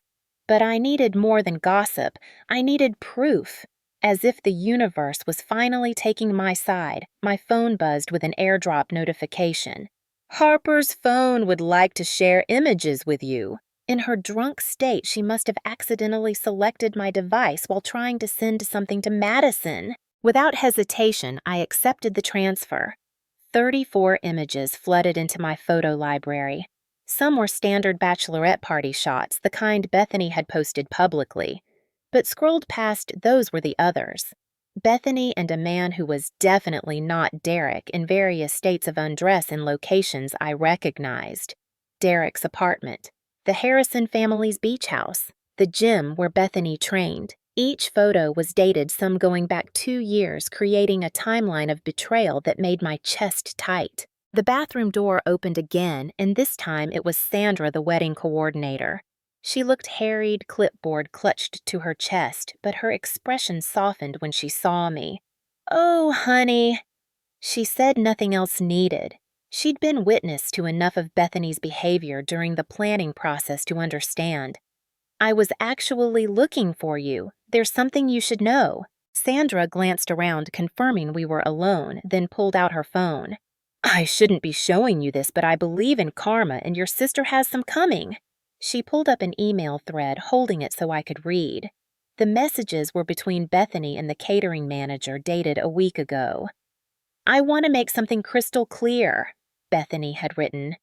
But I needed more than gossip. I needed proof. As if the universe was finally taking my side, my phone buzzed with an AirDrop notification. Harper's phone would like to share images with you. In her drunk state, she must have accidentally selected my device while trying to send something to Madison. Without hesitation, I accepted the transfer. 34 images flooded into my photo library. Some were standard bachelorette party shots, the kind Bethany had posted publicly. But scrolled past, those were the others. Bethany and a man who was definitely not Derek in various states of undress in locations I recognized. Derek's apartment, the Harrison family's beach house, the gym where Bethany trained. Each photo was dated, some going back 2 years, creating a timeline of betrayal that made my chest tight. The bathroom door opened again, and this time it was Sandra, the wedding coordinator. She looked harried, clipboard clutched to her chest, but her expression softened when she saw me. "Oh, honey." She said nothing else needed. She'd been witness to enough of Bethany's behavior during the planning process to understand. "I was actually looking for you. There's something you should know." Sandra glanced around, confirming we were alone, then pulled out her phone. "I shouldn't be showing you this, but I believe in karma and your sister has some coming." She pulled up an email thread, holding it so I could read. The messages were between Bethany and the catering manager, dated a week ago. "I want to make something crystal clear," Bethany had written.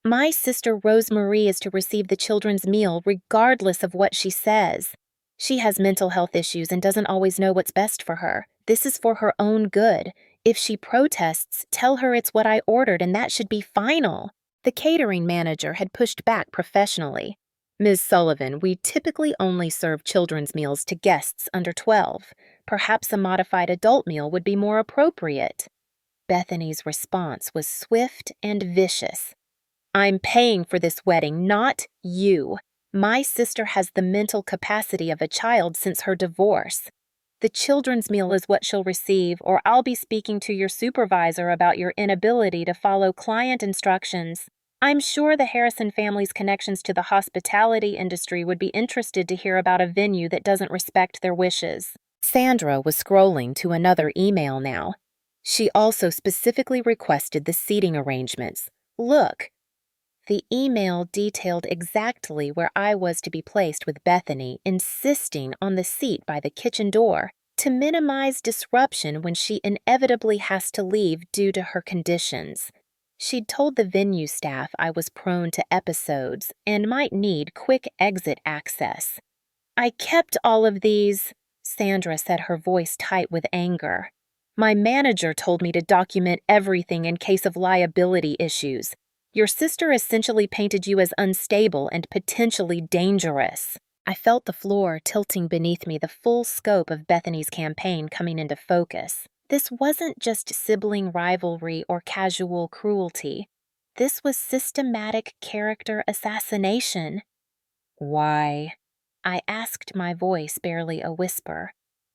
"My sister Rosemarie is to receive the children's meal regardless of what she says. She has mental health issues and doesn't always know what's best for her. This is for her own good. If she protests, tell her it's what I ordered and that should be final." The catering manager had pushed back professionally. "Ms. Sullivan, we typically only serve children's meals to guests under 12. Perhaps a modified adult meal would be more appropriate." Bethany's response was swift and vicious. "I'm paying for this wedding, not you. My sister has the mental capacity of a child since her divorce. The children's meal is what she'll receive, or I'll be speaking to your supervisor about your inability to follow client instructions. I'm sure the Harrison family's connections to the hospitality industry would be interested to hear about a venue that doesn't respect their wishes." Sandra was scrolling to another email now. She also specifically requested the seating arrangements. Look. The email detailed exactly where I was to be placed with Bethany, insisting on the seat by the kitchen door to minimize disruption when she inevitably has to leave due to her conditions. She'd told the venue staff I was prone to episodes and might need quick exit access. "I kept all of these," Sandra said, her voice tight with anger. "My manager told me to document everything in case of liability issues. Your sister essentially painted you as unstable and potentially dangerous." I felt the floor tilting beneath me, the full scope of Bethany's campaign coming into focus. This wasn't just sibling rivalry or casual cruelty. This was systematic character assassination. "Why?" I asked, my voice barely a whisper.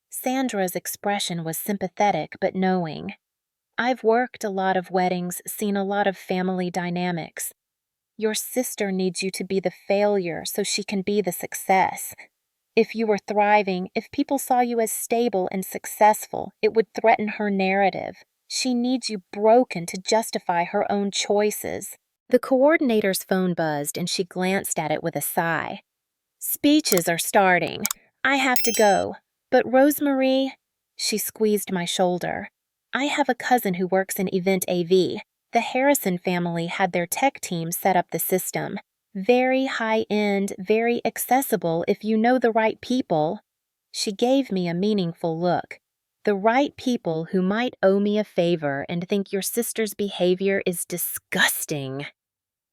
Sandra's expression was sympathetic but knowing. "I've worked a lot of weddings, seen a lot of family dynamics. Your sister needs you to be the failure so she can be the success. If you were thriving, if people saw you as stable and successful, it would threaten her narrative. She needs you broken to justify her own choices." The coordinator's phone buzzed and she glanced at it with a sigh. "Speeches are starting. I have to go. But Rosemarie," she squeezed my shoulder. "I have a cousin who works in event AV. The Harrison family had their tech team set up the system. Very high-end, very accessible if you know the right people." She gave me a meaningful look. "The right people who might owe me a favor and think your sister's behavior is disgusting."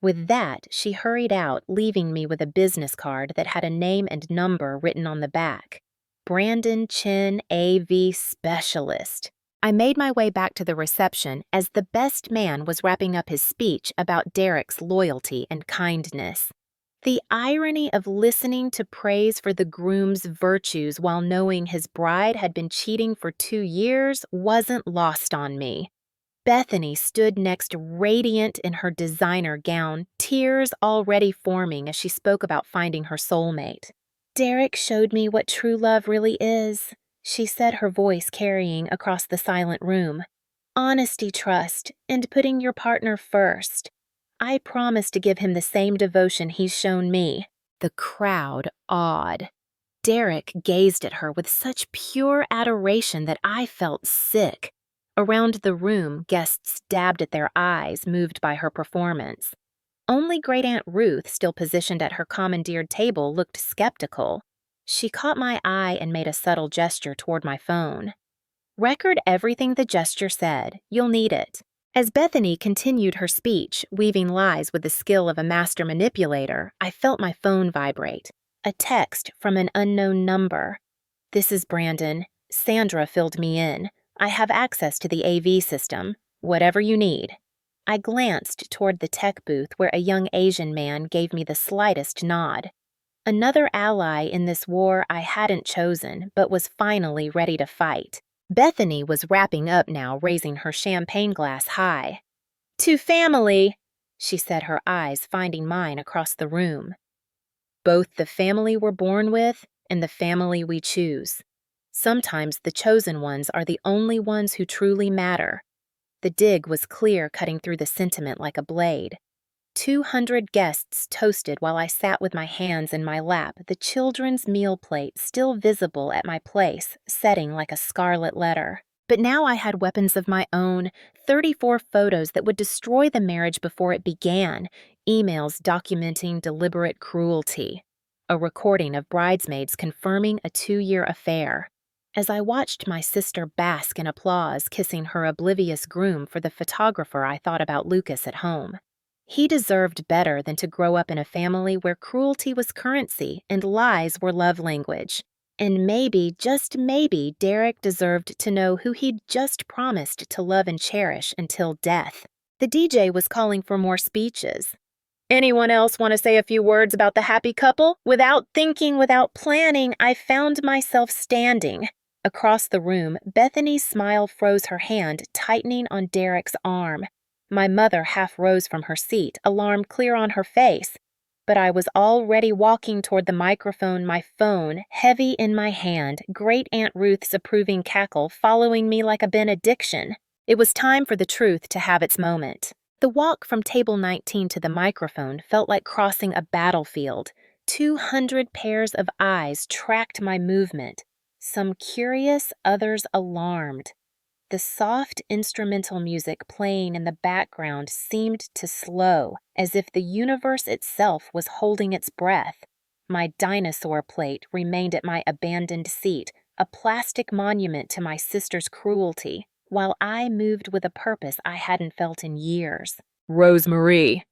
With that, she hurried out, leaving me with a business card that had a name and number written on the back. Brandon Chin, AV Specialist. I made my way back to the reception as the best man was wrapping up his speech about Derek's loyalty and kindness. The irony of listening to praise for the groom's virtues while knowing his bride had been cheating for 2 years wasn't lost on me. Bethany stood next, radiant in her designer gown, tears already forming as she spoke about finding her soulmate. "Derek showed me what true love really is," she said, her voice carrying across the silent room. "Honesty, trust, and putting your partner first. I promise to give him the same devotion he's shown me." The crowd awed. Derek gazed at her with such pure adoration that I felt sick. Around the room, guests dabbed at their eyes, moved by her performance. Only Great Aunt Ruth, still positioned at her commandeered table, looked skeptical. She caught my eye and made a subtle gesture toward my phone. "Record everything the gesture said. You'll need it." As Bethany continued her speech, weaving lies with the skill of a master manipulator, I felt my phone vibrate. A text from an unknown number. "This is Brandon. Sandra filled me in. I have access to the AV system. Whatever you need." I glanced toward the tech booth where a young Asian man gave me the slightest nod. Another ally in this war I hadn't chosen, but was finally ready to fight. Bethany was wrapping up now, raising her champagne glass high. "To family," she said, her eyes finding mine across the room. "Both the family we're born with and the family we choose. Sometimes the chosen ones are the only ones who truly matter." The dig was clear, cutting through the sentiment like a blade. 200 guests toasted while I sat with my hands in my lap, the children's meal plate still visible at my place, setting like a scarlet letter. But now I had weapons of my own, 34 photos that would destroy the marriage before it began, emails documenting deliberate cruelty, a recording of bridesmaids confirming a 2-year affair. As I watched my sister bask in applause, kissing her oblivious groom for the photographer, I thought about Lucas at home. He deserved better than to grow up in a family where cruelty was currency and lies were love language. And maybe, just maybe, Derek deserved to know who he'd just promised to love and cherish until death. The DJ was calling for more speeches. "Anyone else want to say a few words about the happy couple?" Without thinking, without planning, I found myself standing. Across the room, Bethany's smile froze her hand, tightening on Derek's arm. My mother half rose from her seat, alarm clear on her face. But I was already walking toward the microphone, my phone heavy in my hand, Great Aunt Ruth's approving cackle following me like a benediction. It was time for the truth to have its moment. The walk from table 19 to the microphone felt like crossing a battlefield. 200 pairs of eyes tracked my movement. Some curious, others alarmed. The soft instrumental music playing in the background seemed to slow, as if the universe itself was holding its breath. My dinosaur plate remained at my abandoned seat, a plastic monument to my sister's cruelty, while I moved with a purpose I hadn't felt in years. "Rosemarie."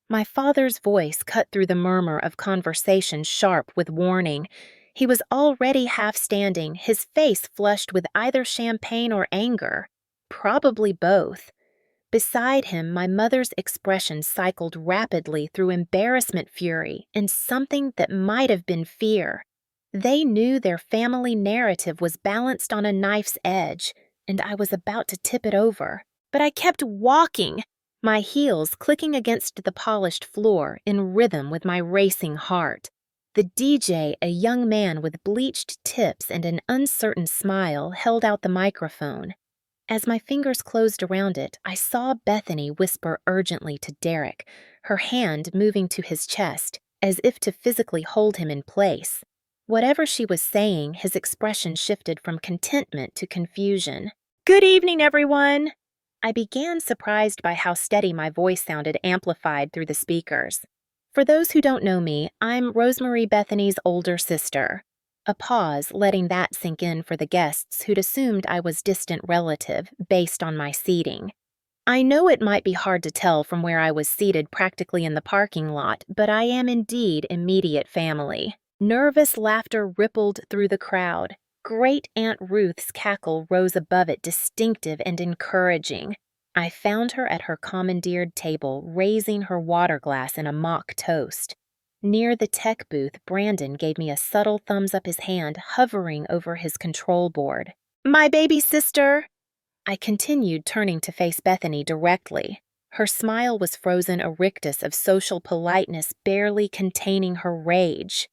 My father's voice cut through the murmur of conversation, sharp with warning. He was already half standing, his face flushed with either champagne or anger. Probably both. Beside him, my mother's expression cycled rapidly through embarrassment, fury, and something that might have been fear. They knew their family narrative was balanced on a knife's edge, and I was about to tip it over. But I kept walking, my heels clicking against the polished floor in rhythm with my racing heart. The DJ, a young man with bleached tips and an uncertain smile, held out the microphone. As my fingers closed around it, I saw Bethany whisper urgently to Derek, her hand moving to his chest, as if to physically hold him in place. Whatever she was saying, his expression shifted from contentment to confusion. "Good evening, everyone!" I began, surprised by how steady my voice sounded amplified through the speakers. For those who don't know me, I'm Rosemarie Bethany's older sister. A pause, letting that sink in for the guests who'd assumed I was distant relative based on my seating. I know it might be hard to tell from where I was seated practically in the parking lot, but I am indeed immediate family. Nervous laughter rippled through the crowd. Great Aunt Ruth's cackle rose above it, distinctive and encouraging. I found her at her commandeered table, raising her water glass in a mock toast. Near the tech booth, Brandon gave me a subtle thumbs up his hand, hovering over his control board. "My baby sister!" I continued, turning to face Bethany directly. Her smile was frozen a rictus of social politeness, barely containing her rage.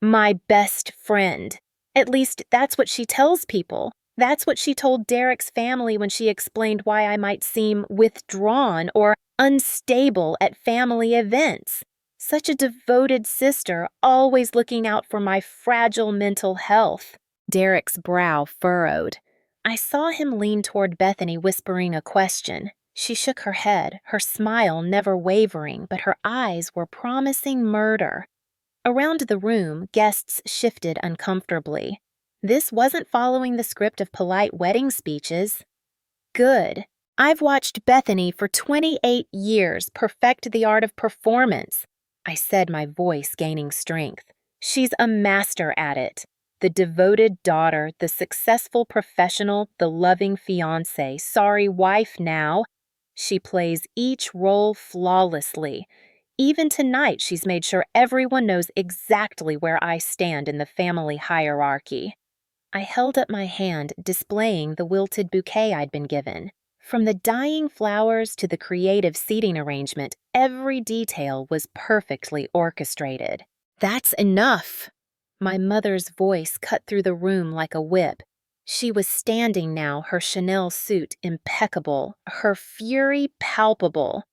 "My best friend. At least that's what she tells people. That's what she told Derek's family when she explained why I might seem withdrawn or unstable at family events. Such a devoted sister, always looking out for my fragile mental health." Derek's brow furrowed. I saw him lean toward Bethany, whispering a question. She shook her head, her smile never wavering, but her eyes were promising murder. Around the room, guests shifted uncomfortably. This wasn't following the script of polite wedding speeches. Good. I've watched Bethany for 28 years perfect the art of performance, I said, my voice gaining strength. She's a master at it. The devoted daughter, the successful professional, the loving fiancé, sorry wife now. She plays each role flawlessly. Even tonight, she's made sure everyone knows exactly where I stand in the family hierarchy. I held up my hand, displaying the wilted bouquet I'd been given. From the dying flowers to the creative seating arrangement, every detail was perfectly orchestrated. "That's enough." My mother's voice cut through the room like a whip. She was standing now, her Chanel suit impeccable, her fury palpable.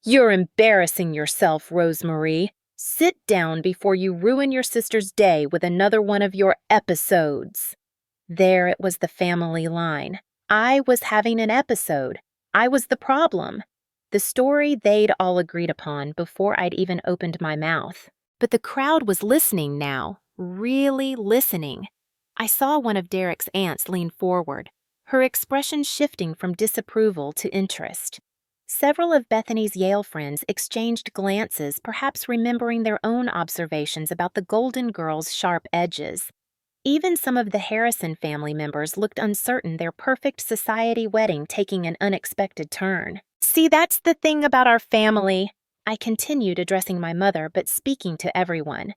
"You're embarrassing yourself, Rosemarie. Sit down before you ruin your sister's day with another one of your episodes." There it was, the family line. I was having an episode. I was the problem. The story they'd all agreed upon before I'd even opened my mouth. But the crowd was listening now, really listening. I saw one of Derek's aunts lean forward, her expression shifting from disapproval to interest. Several of Bethany's Yale friends exchanged glances, perhaps remembering their own observations about the golden girl's sharp edges. Even some of the Harrison family members looked uncertain, their perfect society wedding taking an unexpected turn. "See, that's the thing about our family," I continued, addressing my mother, but speaking to everyone.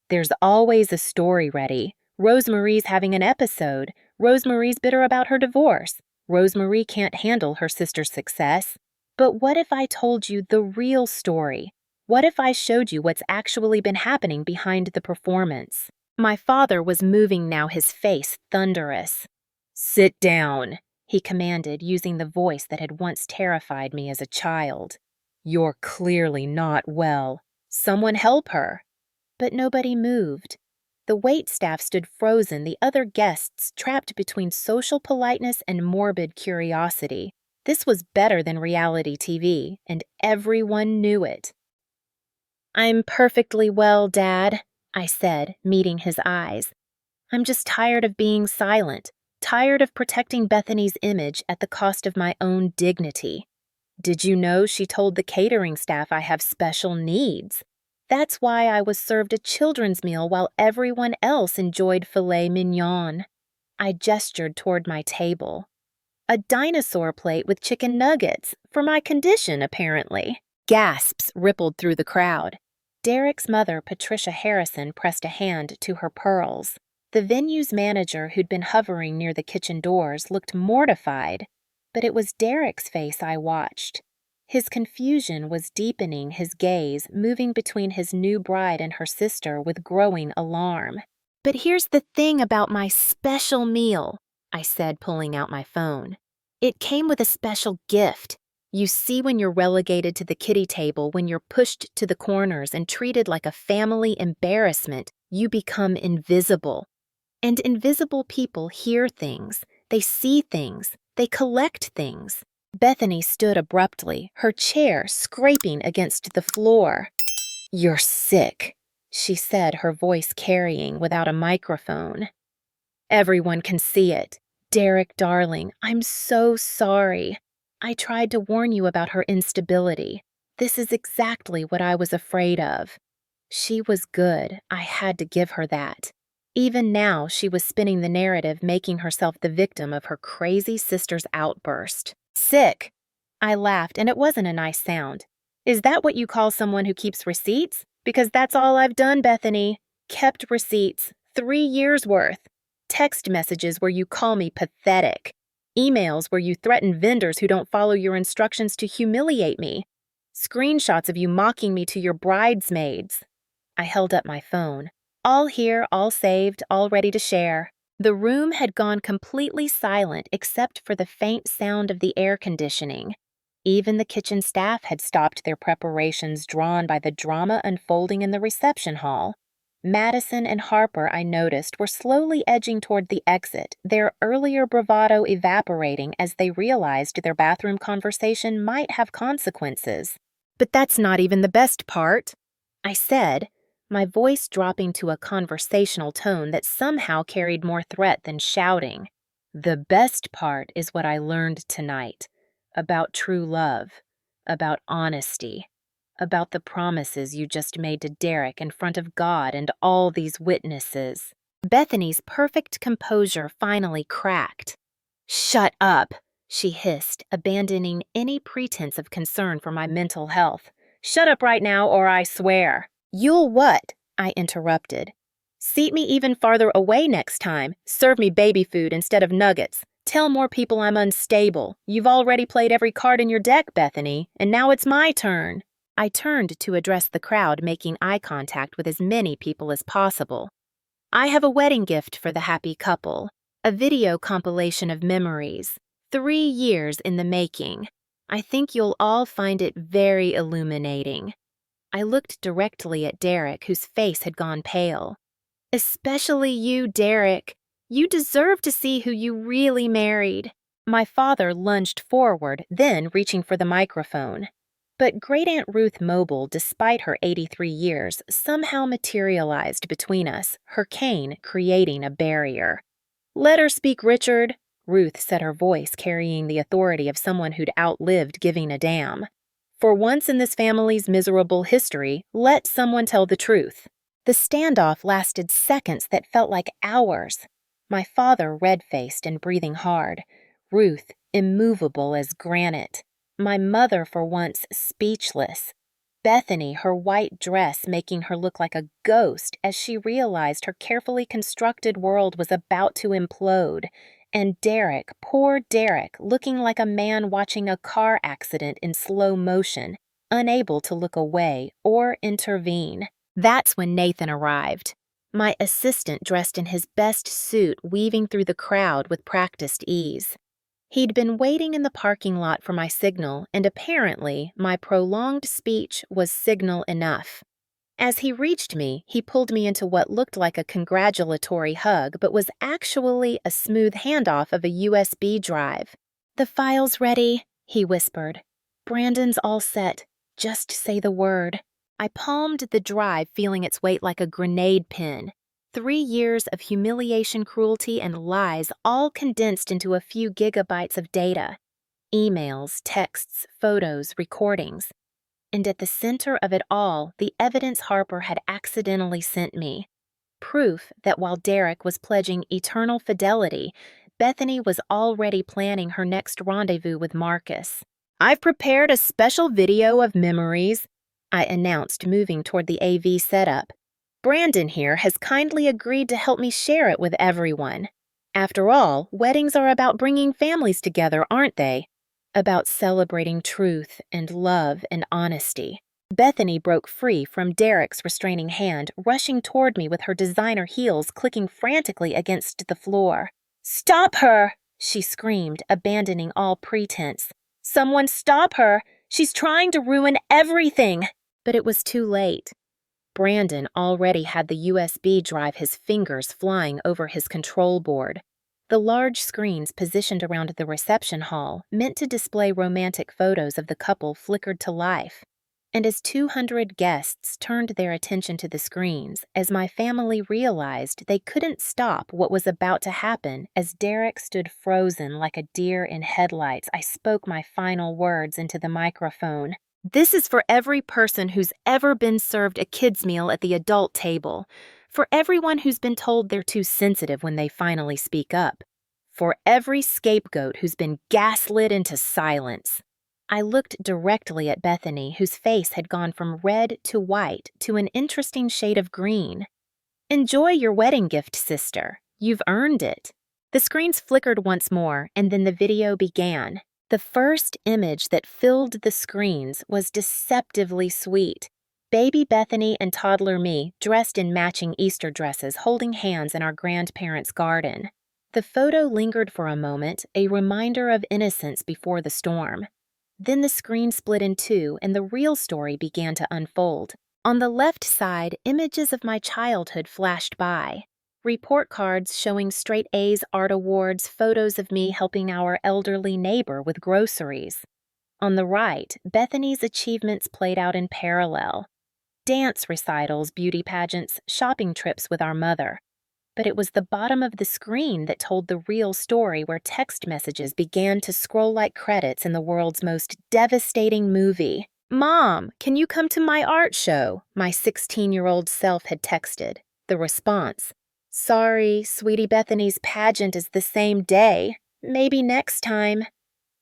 "There's always a story ready. Rosemarie's having an episode. Rosemarie's bitter about her divorce. Rosemarie can't handle her sister's success. But what if I told you the real story? What if I showed you what's actually been happening behind the performance?" My father was moving now, his face thunderous. "Sit down," he commanded, using the voice that had once terrified me as a child. "You're clearly not well. Someone help her." But nobody moved. The waitstaff stood frozen, the other guests trapped between social politeness and morbid curiosity. This was better than reality TV, and everyone knew it. "I'm perfectly well, Dad," I said, meeting his eyes. "I'm just tired of being silent, tired of protecting Bethany's image at the cost of my own dignity. Did you know she told the catering staff I have special needs? That's why I was served a children's meal while everyone else enjoyed filet mignon." I gestured toward my table. "A dinosaur plate with chicken nuggets, for my condition, apparently." Gasps rippled through the crowd. Derek's mother, Patricia Harrison, pressed a hand to her pearls. The venue's manager, who'd been hovering near the kitchen doors, looked mortified, but it was Derek's face I watched. His confusion was deepening, his gaze moving between his new bride and her sister with growing alarm. "But here's the thing about my special meal," I said, pulling out my phone. It came with a special gift. You see when you're relegated to the kiddie table, when you're pushed to the corners and treated like a family embarrassment, you become invisible. And invisible people hear things, they see things, they collect things. Bethany stood abruptly, her chair scraping against the floor. "You're sick," she said, her voice carrying without a microphone. "Everyone can see it. Derek, darling, I'm so sorry. I tried to warn you about her instability. This is exactly what I was afraid of." She was good. I had to give her that. Even now, she was spinning the narrative, making herself the victim of her crazy sister's outburst. "Sick." I laughed, and it wasn't a nice sound. "Is that what you call someone who keeps receipts? Because that's all I've done, Bethany. Kept receipts. 3 years' worth. Text messages where you call me pathetic. Emails where you threaten vendors who don't follow your instructions to humiliate me. Screenshots of you mocking me to your bridesmaids." I held up my phone. All here, all saved, all ready to share. The room had gone completely silent except for the faint sound of the air conditioning. Even the kitchen staff had stopped their preparations, drawn by the drama unfolding in the reception hall. Madison and Harper, I noticed, were slowly edging toward the exit, their earlier bravado evaporating as they realized their bathroom conversation might have consequences. "But that's not even the best part," I said, my voice dropping to a conversational tone that somehow carried more threat than shouting. "The best part is what I learned tonight, about true love, about honesty, about the promises you just made to Derek in front of God and all these witnesses." Bethany's perfect composure finally cracked. "Shut up," she hissed, abandoning any pretense of concern for my mental health. "Shut up right now, or I swear." "You'll what?" I interrupted. "Seat me even farther away next time. Serve me baby food instead of nuggets. Tell more people I'm unstable. You've already played every card in your deck, Bethany, and now it's my turn." I turned to address the crowd, making eye contact with as many people as possible. "I have a wedding gift for the happy couple. A video compilation of memories. 3 years in the making. I think you'll all find it very illuminating." I looked directly at Derek, whose face had gone pale. "Especially you, Derek. You deserve to see who you really married." My father lunged forward, then reaching for the microphone. But Great Aunt Ruth Moble, despite her 83 years, somehow materialized between us, her cane creating a barrier. "Let her speak, Richard," Ruth said, her voice carrying the authority of someone who'd outlived giving a damn. "For once in this family's miserable history, let someone tell the truth." The standoff lasted seconds that felt like hours. My father red-faced and breathing hard. Ruth immovable as granite. My mother, for once, speechless. Bethany, her white dress making her look like a ghost as she realized her carefully constructed world was about to implode. And Derek, poor Derek, looking like a man watching a car accident in slow motion, unable to look away or intervene. That's when Nathan arrived. My assistant dressed in his best suit, weaving through the crowd with practiced ease. He'd been waiting in the parking lot for my signal, and apparently my prolonged speech was signal enough. As he reached me, he pulled me into what looked like a congratulatory hug, but was actually a smooth handoff of a USB drive. "The file's ready," he whispered. "Brandon's all set. Just say the word." I palmed the drive, feeling its weight like a grenade pin. 3 years of humiliation, cruelty, and lies all condensed into a few gigabytes of data. Emails, texts, photos, recordings. And at the center of it all, the evidence Harper had accidentally sent me. Proof that while Derek was pledging eternal fidelity, Bethany was already planning her next rendezvous with Marcus. "I've prepared a special video of memories," I announced, moving toward the AV setup. "Brandon here has kindly agreed to help me share it with everyone. After all, weddings are about bringing families together, aren't they? About celebrating truth and love and honesty." Bethany broke free from Derek's restraining hand, rushing toward me with her designer heels clicking frantically against the floor. "Stop her!" she screamed, abandoning all pretense. "Someone stop her! She's trying to ruin everything!" But it was too late. Brandon already had the USB drive, his fingers flying over his control board. The large screens positioned around the reception hall, meant to display romantic photos of the couple, flickered to life. And as 200 guests turned their attention to the screens, as my family realized they couldn't stop what was about to happen, as Derek stood frozen like a deer in headlights, I spoke my final words into the microphone. "This is for every person who's ever been served a kid's meal at the adult table. For everyone who's been told they're too sensitive when they finally speak up. For every scapegoat who's been gaslit into silence." I looked directly at Bethany, whose face had gone from red to white to an interesting shade of green. "Enjoy your wedding gift, sister. You've earned it." The screens flickered once more, and then the video began. The first image that filled the screens was deceptively sweet. Baby Bethany and toddler me, dressed in matching Easter dresses, holding hands in our grandparents' garden. The photo lingered for a moment, a reminder of innocence before the storm. Then the screen split in two, and the real story began to unfold. On the left side, images of my childhood flashed by. Report cards showing straight A's, art awards, photos of me helping our elderly neighbor with groceries. On the right, Bethany's achievements played out in parallel. Dance recitals, beauty pageants, shopping trips with our mother. But it was the bottom of the screen that told the real story, where text messages began to scroll like credits in the world's most devastating movie. "Mom, can you come to my art show?" my 16-year-old self had texted. The response: "Sorry, sweetie, Bethany's pageant is the same day. Maybe next time."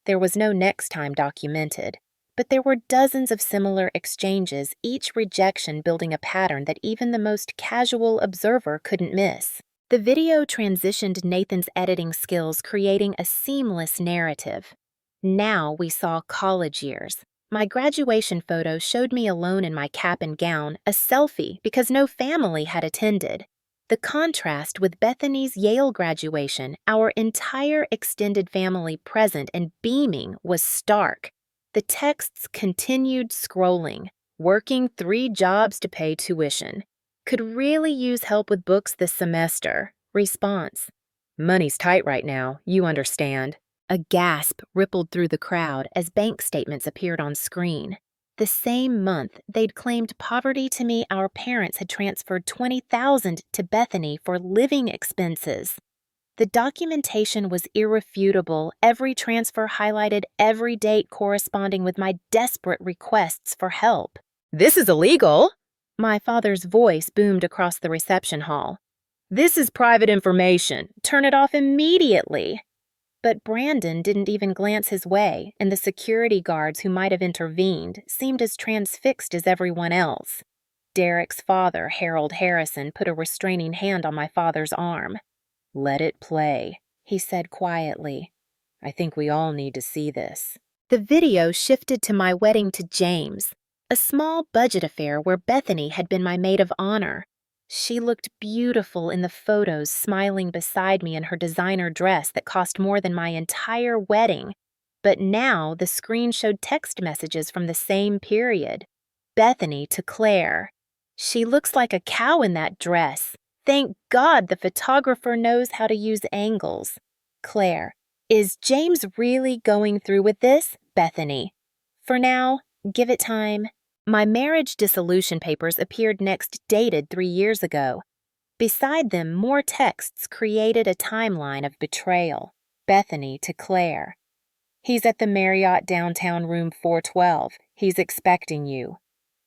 There was no next time documented, but there were dozens of similar exchanges, each rejection building a pattern that even the most casual observer couldn't miss. The video transitioned Nathan's editing skills, creating a seamless narrative. Now we saw college years. My graduation photo showed me alone in my cap and gown, a selfie because no family had attended. The contrast with Bethany's Yale graduation, our entire extended family present and beaming, was stark. The texts continued scrolling. "Working 3 jobs to pay tuition. Could really use help with books this semester." Response: "Money's tight right now, you understand." A gasp rippled through the crowd as bank statements appeared on screen. The same month they'd claimed poverty to me, our parents had transferred $20,000 to Bethany for living expenses. The documentation was irrefutable. Every transfer highlighted every date corresponding with my desperate requests for help. "This is illegal!" My father's voice boomed across the reception hall. "This is private information. Turn it off immediately." But Brandon didn't even glance his way, and the security guards who might have intervened seemed as transfixed as everyone else. Derek's father, Harold Harrison, put a restraining hand on my father's arm. "Let it play," he said quietly. "I think we all need to see this." The video shifted to my wedding to James, a small budget affair where Bethany had been my maid of honor. She looked beautiful in the photos, smiling beside me in her designer dress that cost more than my entire wedding. But now the screen showed text messages from the same period. Bethany to Claire: "She looks like a cow in that dress. Thank God the photographer knows how to use angles." Claire: "Is James really going through with this?" Bethany: "For now, give it time." My marriage dissolution papers appeared next, dated 3 years ago. Beside them, more texts created a timeline of betrayal. Bethany to Claire: "He's at the Marriott downtown, room 412. He's expecting you."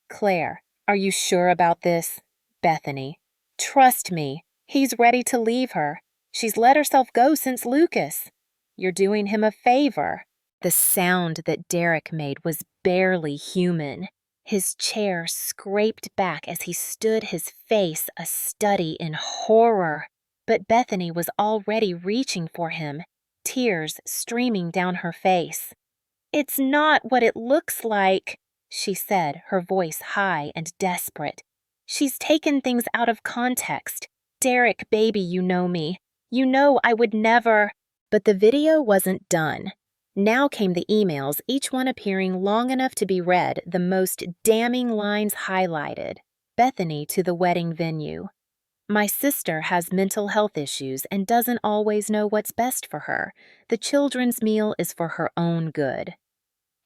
Claire: "Are you sure about this?" Bethany: "Trust me, he's ready to leave her. She's let herself go since Lucas. You're doing him a favor." The sound that Derek made was barely human. His chair scraped back as he stood, his face a study in horror. But Bethany was already reaching for him, tears streaming down her face. "It's not what it looks like," she said, her voice high and desperate. "She's taken things out of context. Derek, baby, you know me. You know I would never." But the video wasn't done. Now came the emails, each one appearing long enough to be read, the most damning lines highlighted. Bethany to the wedding venue. My sister has mental health issues and doesn't always know what's best for her. The children's meal is for her own good.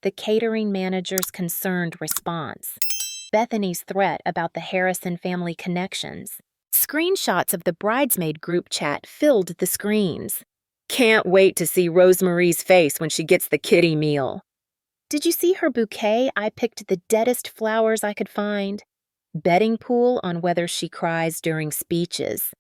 The catering manager's concerned response. Bethany's threat about the Harrison family connections. Screenshots of the bridesmaid group chat filled the screens. Can't wait to see Rosemarie's face when she gets the kiddie meal. Did you see her bouquet? I picked the deadest flowers I could find. Betting pool on whether she cries during speeches.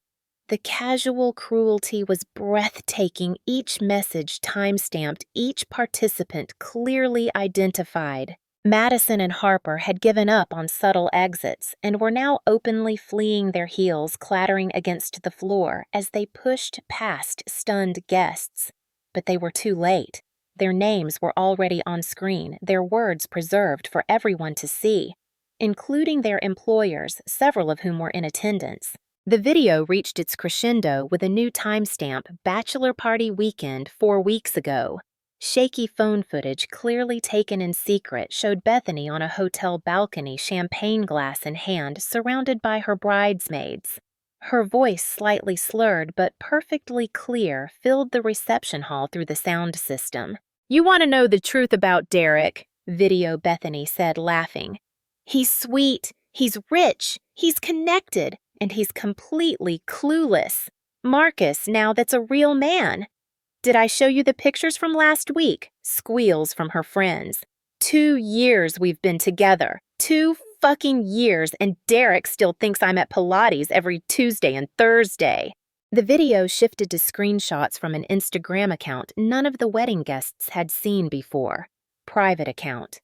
The casual cruelty was breathtaking, each message time-stamped, each participant clearly identified. Madison and Harper had given up on subtle exits and were now openly fleeing, their heels clattering against the floor as they pushed past stunned guests. But they were too late. Their names were already on screen, their words preserved for everyone to see, including their employers, several of whom were in attendance. The video reached its crescendo with a new timestamp, Bachelor Party Weekend 4 weeks ago. Shaky phone footage, clearly taken in secret, showed Bethany on a hotel balcony, champagne glass in hand, surrounded by her bridesmaids. Her voice, slightly slurred but perfectly clear, filled the reception hall through the sound system. "You want to know the truth about Derek," Video Bethany said, laughing. "He's sweet, he's rich, he's connected, and he's completely clueless. Marcus, now that's a real man. Did I show you the pictures from last week?" Squeals from her friends. 2 years we've been together. 2 fucking years, and Derek still thinks I'm at Pilates every Tuesday and Thursday. The video shifted to screenshots from an Instagram account none of the wedding guests had seen before. Private account.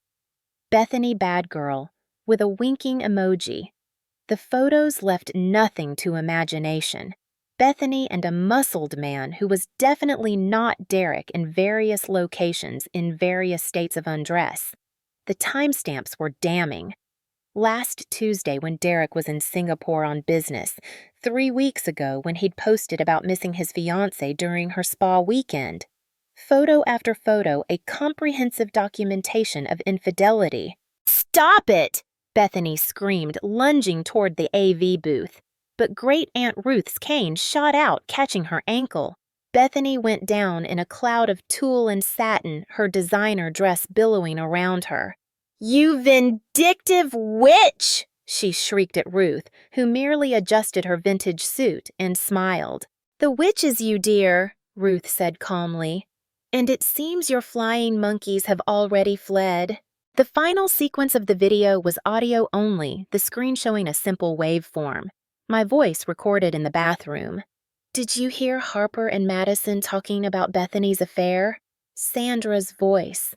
Bethany Bad Girl, with a winking emoji. The photos left nothing to imagination. Bethany and a muscled man who was definitely not Derek in various locations in various states of undress. The timestamps were damning. Last Tuesday when Derek was in Singapore on business, 3 weeks ago when he'd posted about missing his fiancée during her spa weekend. Photo after photo, a comprehensive documentation of infidelity. "Stop it!" Bethany screamed, lunging toward the AV booth. But Great Aunt Ruth's cane shot out, catching her ankle. Bethany went down in a cloud of tulle and satin, her designer dress billowing around her. "You vindictive witch!" she shrieked at Ruth, who merely adjusted her vintage suit and smiled. "The witch is you, dear," Ruth said calmly. "And it seems your flying monkeys have already fled." The final sequence of the video was audio only, the screen showing a simple waveform. My voice recorded in the bathroom. "Did you hear Harper and Madison talking about Bethany's affair?" Sandra's voice.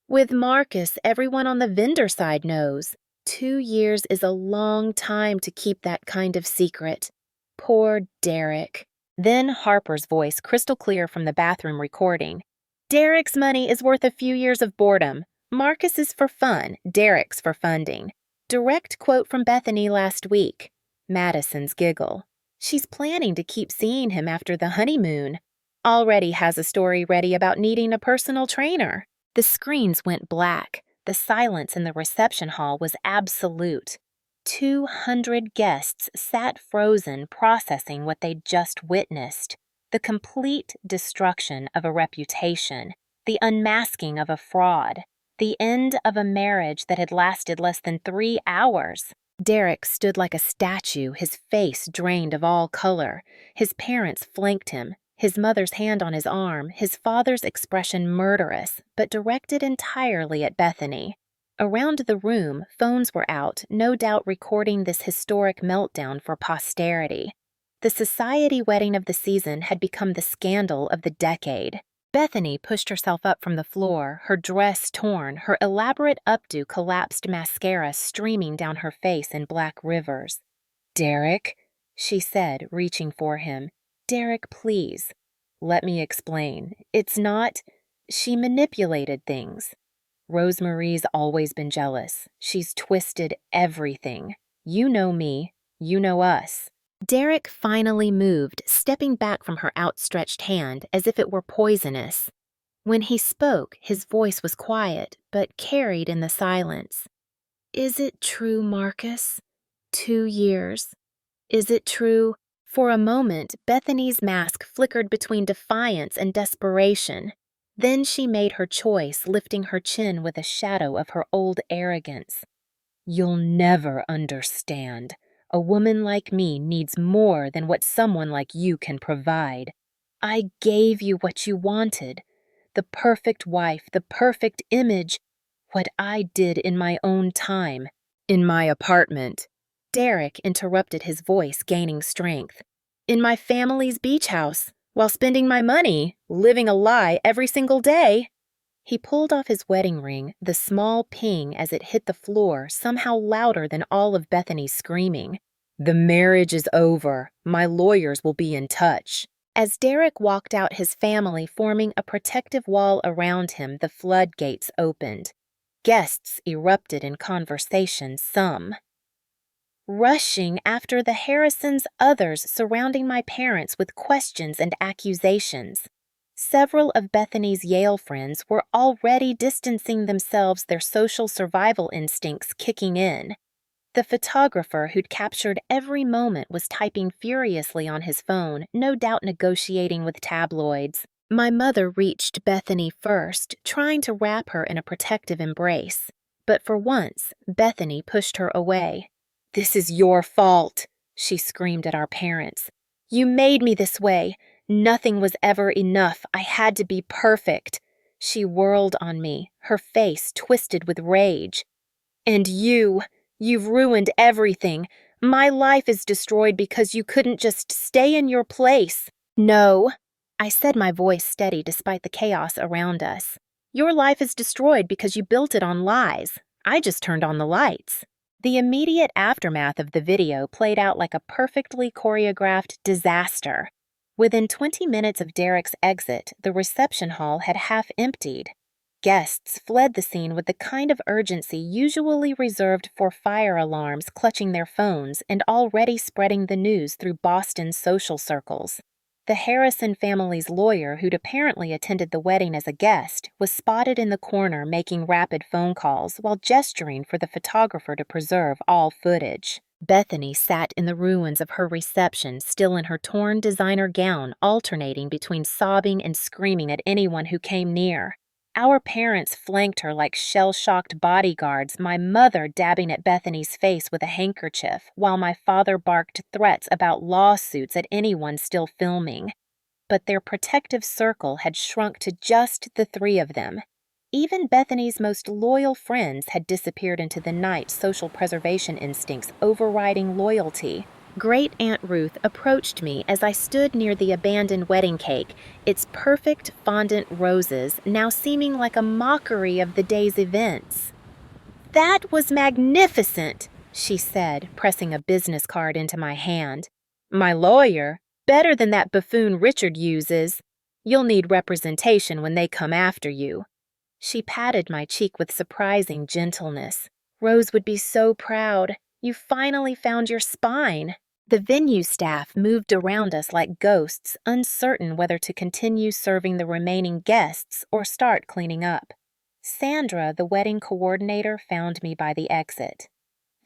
"With Marcus, everyone on the vendor side knows. 2 years is a long time to keep that kind of secret. Poor Derek." Then Harper's voice, crystal clear from the bathroom recording. "Derek's money is worth a few years of boredom. Marcus is for fun, Derek's for funding." Direct quote from Bethany last week. Madison's giggle. "She's planning to keep seeing him after the honeymoon. Already has a story ready about needing a personal trainer." The screens went black. The silence in the reception hall was absolute. 200 guests sat frozen, processing what they'd just witnessed. The complete destruction of a reputation. The unmasking of a fraud. The end of a marriage that had lasted less than 3 hours. Derek stood like a statue, his face drained of all color. His parents flanked him, his mother's hand on his arm, his father's expression murderous, but directed entirely at Bethany. Around the room, phones were out, no doubt recording this historic meltdown for posterity. The society wedding of the season had become the scandal of the decade. Bethany pushed herself up from the floor, her dress torn, her elaborate updo collapsed mascara streaming down her face in black rivers. "Derek," she said, reaching for him. "Derek, please. Let me explain. It's not—" She manipulated things. "Rosemarie's always been jealous. She's twisted everything. You know me. You know us." Derek finally moved, stepping back from her outstretched hand as if it were poisonous. When he spoke, his voice was quiet, but carried in the silence. "Is it true, Marcus? 2 years. Is it true?" For a moment, Bethany's mask flickered between defiance and desperation. Then she made her choice, lifting her chin with a shadow of her old arrogance. "You'll never understand. A woman like me needs more than what someone like you can provide. I gave you what you wanted. The perfect wife, the perfect image. What I did in my own time. In my apartment." Derek interrupted, his voice gaining strength. "In my family's beach house, while spending my money, living a lie every single day." He pulled off his wedding ring, the small ping as it hit the floor somehow louder than all of Bethany's screaming. "The marriage is over. My lawyers will be in touch." As Derek walked out, his family forming a protective wall around him, the floodgates opened. Guests erupted in conversation, some rushing after the Harrisons, others surrounding my parents with questions and accusations. Several of Bethany's Yale friends were already distancing themselves, their social survival instincts kicking in. The photographer who'd captured every moment was typing furiously on his phone, no doubt negotiating with tabloids. My mother reached Bethany first, trying to wrap her in a protective embrace. But for once, Bethany pushed her away. "This is your fault," she screamed at our parents. "You made me this way. Nothing was ever enough. I had to be perfect." She whirled on me, her face twisted with rage. "And you've ruined everything. My life is destroyed because you couldn't just stay in your place." "No," I said, my voice steady despite the chaos around us. "Your life is destroyed because you built it on lies. I just turned on the lights." The immediate aftermath of the video played out like a perfectly choreographed disaster. Within 20 minutes of Derek's exit, the reception hall had half emptied. Guests fled the scene with the kind of urgency usually reserved for fire alarms, clutching their phones and already spreading the news through Boston's social circles. The Harrison family's lawyer, who'd apparently attended the wedding as a guest, was spotted in the corner making rapid phone calls while gesturing for the photographer to preserve all footage. Bethany sat in the ruins of her reception, still in her torn designer gown, alternating between sobbing and screaming at anyone who came near. Our parents flanked her like shell-shocked bodyguards, my mother dabbing at Bethany's face with a handkerchief, while my father barked threats about lawsuits at anyone still filming. But their protective circle had shrunk to just the three of them. Even Bethany's most loyal friends had disappeared into the night, social preservation instincts overriding loyalty. Great Aunt Ruth approached me as I stood near the abandoned wedding cake, its perfect fondant roses now seeming like a mockery of the day's events. "That was magnificent," she said, pressing a business card into my hand. "My lawyer? Better than that buffoon Richard uses. You'll need representation when they come after you." She patted my cheek with surprising gentleness. "Rose would be so proud. You finally found your spine." The venue staff moved around us like ghosts, uncertain whether to continue serving the remaining guests or start cleaning up. Sandra, the wedding coordinator, found me by the exit.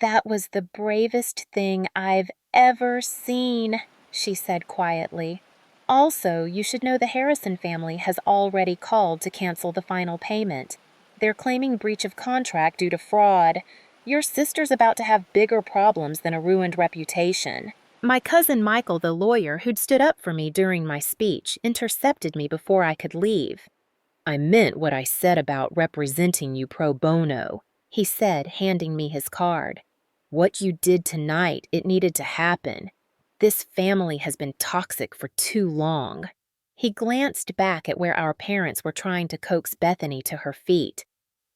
"That was the bravest thing I've ever seen," she said quietly. "Also, you should know the Harrison family has already called to cancel the final payment. They're claiming breach of contract due to fraud. Your sister's about to have bigger problems than a ruined reputation." My cousin Michael, the lawyer who'd stood up for me during my speech, intercepted me before I could leave. "I meant what I said about representing you pro bono," he said, handing me his card. "What you did tonight, it needed to happen. This family has been toxic for too long." He glanced back at where our parents were trying to coax Bethany to her feet.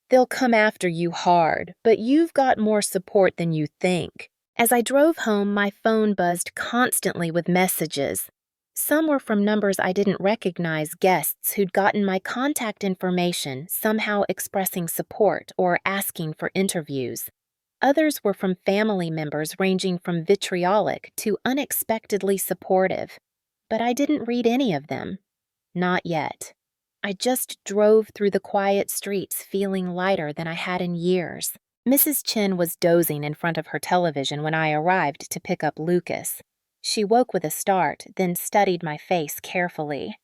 "They'll come after you hard, but you've got more support than you think." As I drove home, my phone buzzed constantly with messages. Some were from numbers I didn't recognize, guests who'd gotten my contact information, somehow expressing support or asking for interviews. Others were from family members ranging from vitriolic to unexpectedly supportive. But I didn't read any of them. Not yet. I just drove through the quiet streets feeling lighter than I had in years. Mrs. Chin was dozing in front of her television when I arrived to pick up Lucas. She woke with a start, then studied my face carefully.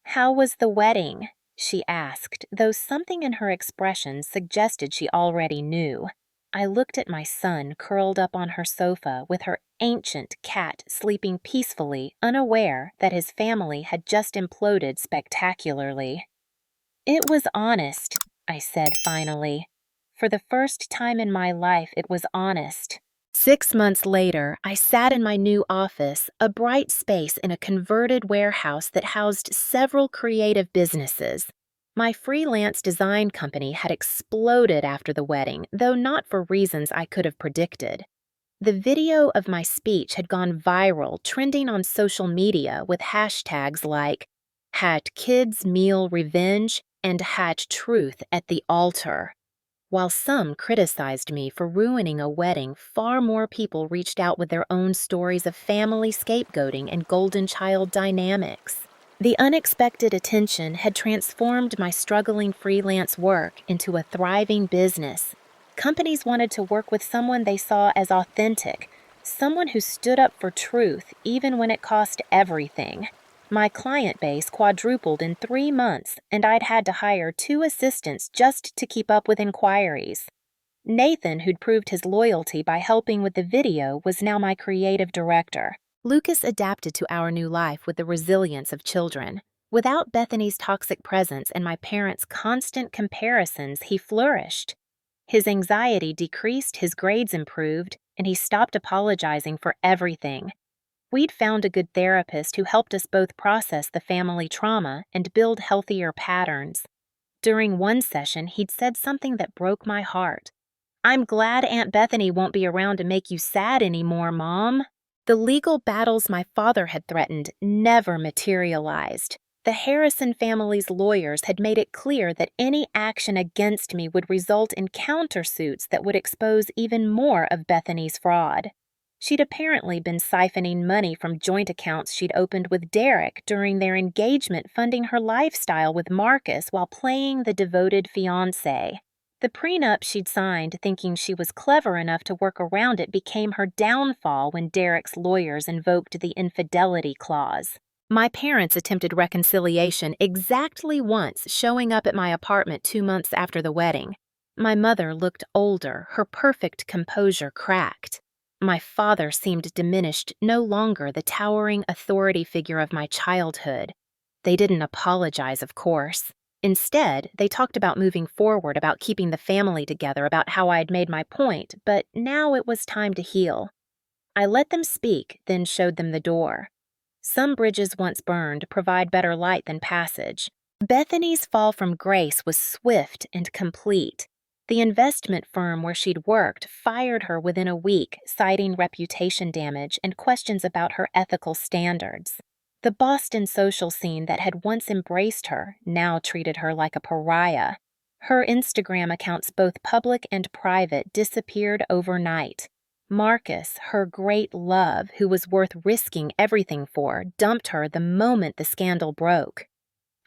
"How was the wedding?" she asked, though something in her expression suggested she already knew. I looked at my son curled up on her sofa with her ancient cat sleeping peacefully, unaware that his family had just imploded spectacularly. "It was honest," I said finally. For the first time in my life, it was honest. 6 months later, I sat in my new office, a bright space in a converted warehouse that housed several creative businesses. My freelance design company had exploded after the wedding, though not for reasons I could have predicted. The video of my speech had gone viral, trending on social media with hashtags like #KidsMealRevenge and #Truth at the Altar. While some criticized me for ruining a wedding, far more people reached out with their own stories of family scapegoating and golden child dynamics. The unexpected attention had transformed my struggling freelance work into a thriving business. Companies wanted to work with someone they saw as authentic, someone who stood up for truth even when it cost everything. My client base quadrupled in 3 months, and I'd had to hire 2 assistants just to keep up with inquiries. Nathan, who'd proved his loyalty by helping with the video, was now my creative director. Lucas adapted to our new life with the resilience of children. Without Bethany's toxic presence and my parents' constant comparisons, he flourished. His anxiety decreased, his grades improved, and he stopped apologizing for everything. We'd found a good therapist who helped us both process the family trauma and build healthier patterns. During one session, he'd said something that broke my heart. "I'm glad Aunt Bethany won't be around to make you sad anymore, Mom." The legal battles my father had threatened never materialized. The Harrison family's lawyers had made it clear that any action against me would result in countersuits that would expose even more of Bethany's fraud. She'd apparently been siphoning money from joint accounts she'd opened with Derek during their engagement, funding her lifestyle with Marcus while playing the devoted fiancé. The prenup she'd signed thinking she was clever enough to work around it became her downfall when Derek's lawyers invoked the infidelity clause. My parents attempted reconciliation exactly once, showing up at my apartment 2 months after the wedding. My mother looked older, her perfect composure cracked. My father seemed diminished, no longer the towering authority figure of my childhood. They didn't apologize, of course. Instead, they talked about moving forward, about keeping the family together, about how I had made my point, but now it was time to heal. I let them speak, then showed them the door. Some bridges once burned provide better light than passage. Bethany's fall from grace was swift and complete. The investment firm where she'd worked fired her within a week, citing reputation damage and questions about her ethical standards. The Boston social scene that had once embraced her now treated her like a pariah. Her Instagram accounts, both public and private, disappeared overnight. Marcus, her great love, who was worth risking everything for, dumped her the moment the scandal broke.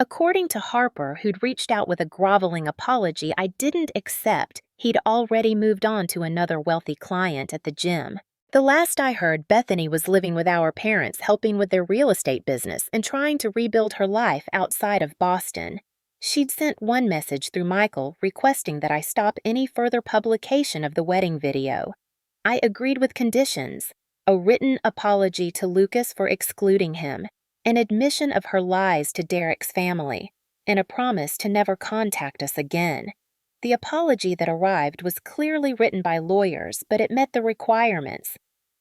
According to Harper, who'd reached out with a groveling apology I didn't accept, he'd already moved on to another wealthy client at the gym. The last I heard, Bethany was living with our parents, helping with their real estate business and trying to rebuild her life outside of Boston. She'd sent one message through Michael requesting that I stop any further publication of the wedding video. I agreed with conditions: a written apology to Lucas for excluding him, an admission of her lies to Derek's family, and a promise to never contact us again. The apology that arrived was clearly written by lawyers, but it met the requirements.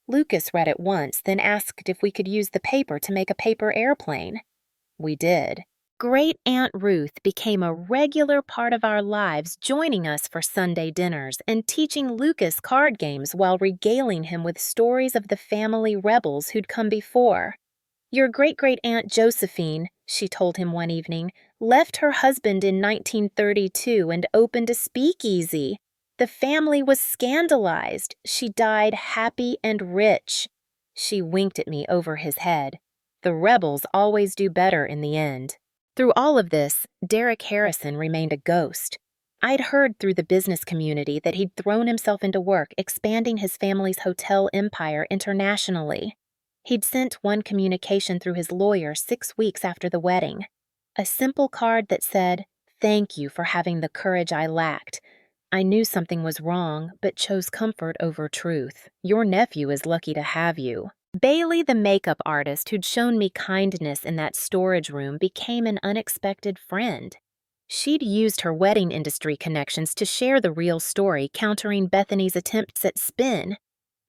Lucas read it once, then asked if we could use the paper to make a paper airplane. We did. Great Aunt Ruth became a regular part of our lives, joining us for Sunday dinners and teaching Lucas card games while regaling him with stories of the family rebels who'd come before. "Your great-great-aunt Josephine," she told him one evening, "left her husband in 1932 and opened a speakeasy. The family was scandalized. She died happy and rich. She winked at me over his head. The rebels always do better in the end. Through all of this, Derek Harrison remained a ghost. I'd heard through the business community that he'd thrown himself into work expanding his family's hotel empire internationally. He'd sent one communication through his lawyer 6 weeks after the wedding. A simple card that said, "Thank you for having the courage I lacked. I knew something was wrong, but chose comfort over truth. Your nephew is lucky to have you." Bailey, the makeup artist who'd shown me kindness in that storage room, became an unexpected friend. She'd used her wedding industry connections to share the real story, countering Bethany's attempts at spin.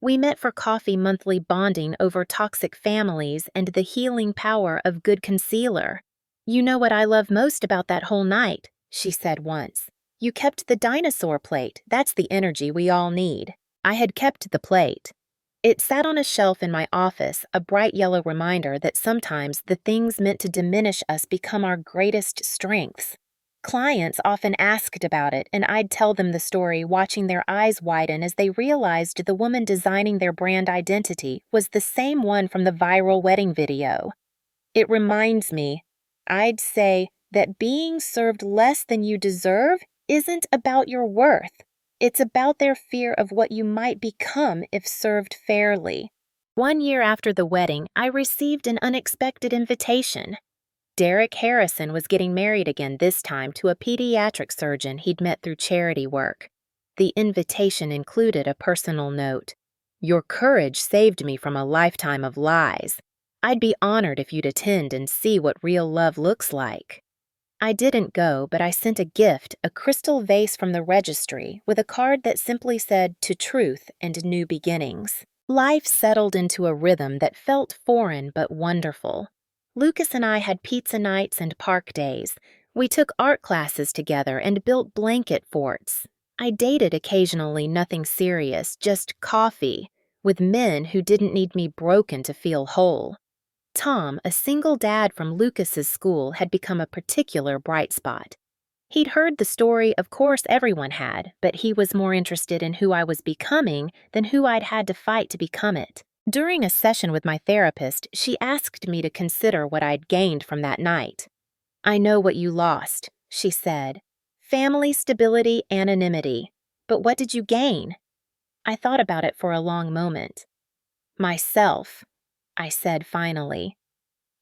We met for coffee monthly, bonding over toxic families and the healing power of good concealer. "You know what I love most about that whole night," she said once. "You kept the dinosaur plate. That's the energy we all need." I had kept the plate. It sat on a shelf in my office, a bright yellow reminder that sometimes the things meant to diminish us become our greatest strengths. Clients often asked about it, and I'd tell them the story, watching their eyes widen as they realized the woman designing their brand identity was the same one from the viral wedding video. It reminds me, I'd say, that being served less than you deserve isn't about your worth. It's about their fear of what you might become if served fairly. 1 year after the wedding, I received an unexpected invitation. Derek Harrison was getting married again, this time to a pediatric surgeon he'd met through charity work. The invitation included a personal note. "Your courage saved me from a lifetime of lies. I'd be honored if you'd attend and see what real love looks like." I didn't go, but I sent a gift, a crystal vase from the registry, with a card that simply said, "To truth and new beginnings." Life settled into a rhythm that felt foreign but wonderful. Lucas and I had pizza nights and park days. We took art classes together and built blanket forts. I dated occasionally, nothing serious, just coffee, with men who didn't need me broken to feel whole. Tom, a single dad from Lucas's school, had become a particular bright spot. He'd heard the story, of course everyone had, but he was more interested in who I was becoming than who I'd had to fight to become it. During a session with my therapist, she asked me to consider what I'd gained from that night. "I know what you lost," she said. "Family stability, anonymity. But what did you gain?" I thought about it for a long moment. "Myself," I said finally.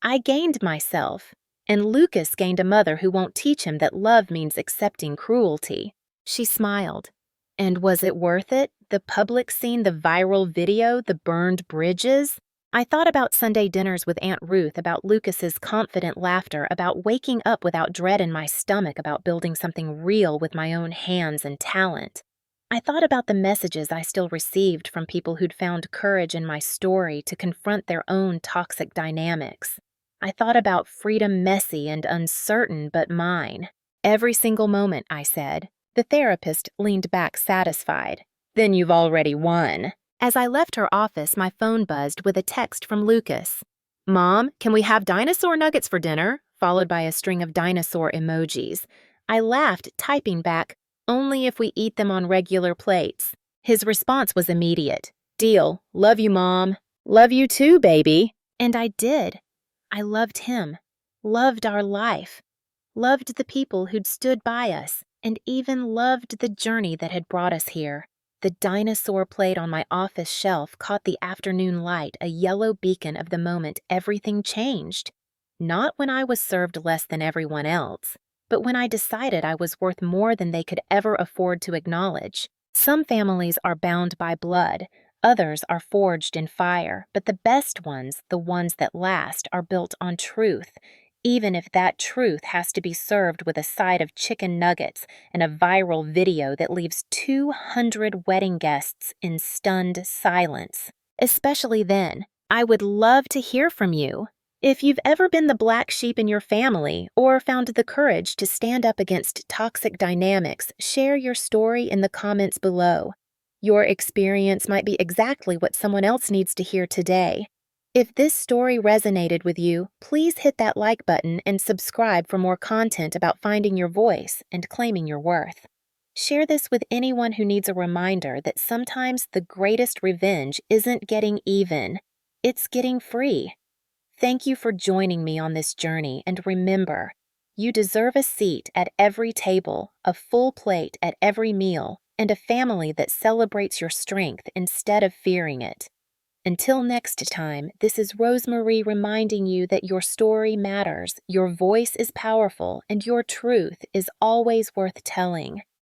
"I gained myself, and Lucas gained a mother who won't teach him that love means accepting cruelty." She smiled. "And was it worth it? The public scene, the viral video, the burned bridges?" I thought about Sunday dinners with Aunt Ruth, about Lucas's confident laughter, about waking up without dread in my stomach, about building something real with my own hands and talent. I thought about the messages I still received from people who'd found courage in my story to confront their own toxic dynamics. I thought about freedom, messy and uncertain, but mine. "Every single moment," I said. The therapist leaned back satisfied. "Then you've already won." As I left her office, my phone buzzed with a text from Lucas. "Mom, can we have dinosaur nuggets for dinner?" followed by a string of dinosaur emojis. I laughed, typing back, "Only if we eat them on regular plates." His response was immediate. "Deal. Love you, Mom." "Love you too, baby." And I did. I loved him, loved our life, loved the people who'd stood by us, and even loved the journey that had brought us here. The dinosaur plate on my office shelf caught the afternoon light, a yellow beacon of the moment everything changed. Not when I was served less than everyone else, but when I decided I was worth more than they could ever afford to acknowledge. Some families are bound by blood, others are forged in fire, but the best ones, the ones that last, are built on truth, even if that truth has to be served with a side of chicken nuggets and a viral video that leaves 200 wedding guests in stunned silence. Especially then, I would love to hear from you. If you've ever been the black sheep in your family or found the courage to stand up against toxic dynamics, share your story in the comments below. Your experience might be exactly what someone else needs to hear today. If this story resonated with you, please hit that like button and subscribe for more content about finding your voice and claiming your worth. Share this with anyone who needs a reminder that sometimes the greatest revenge isn't getting even, it's getting free. Thank you for joining me on this journey, and remember, you deserve a seat at every table, a full plate at every meal, and a family that celebrates your strength instead of fearing it. Until next time, this is Rosemarie reminding you that your story matters, your voice is powerful, and your truth is always worth telling.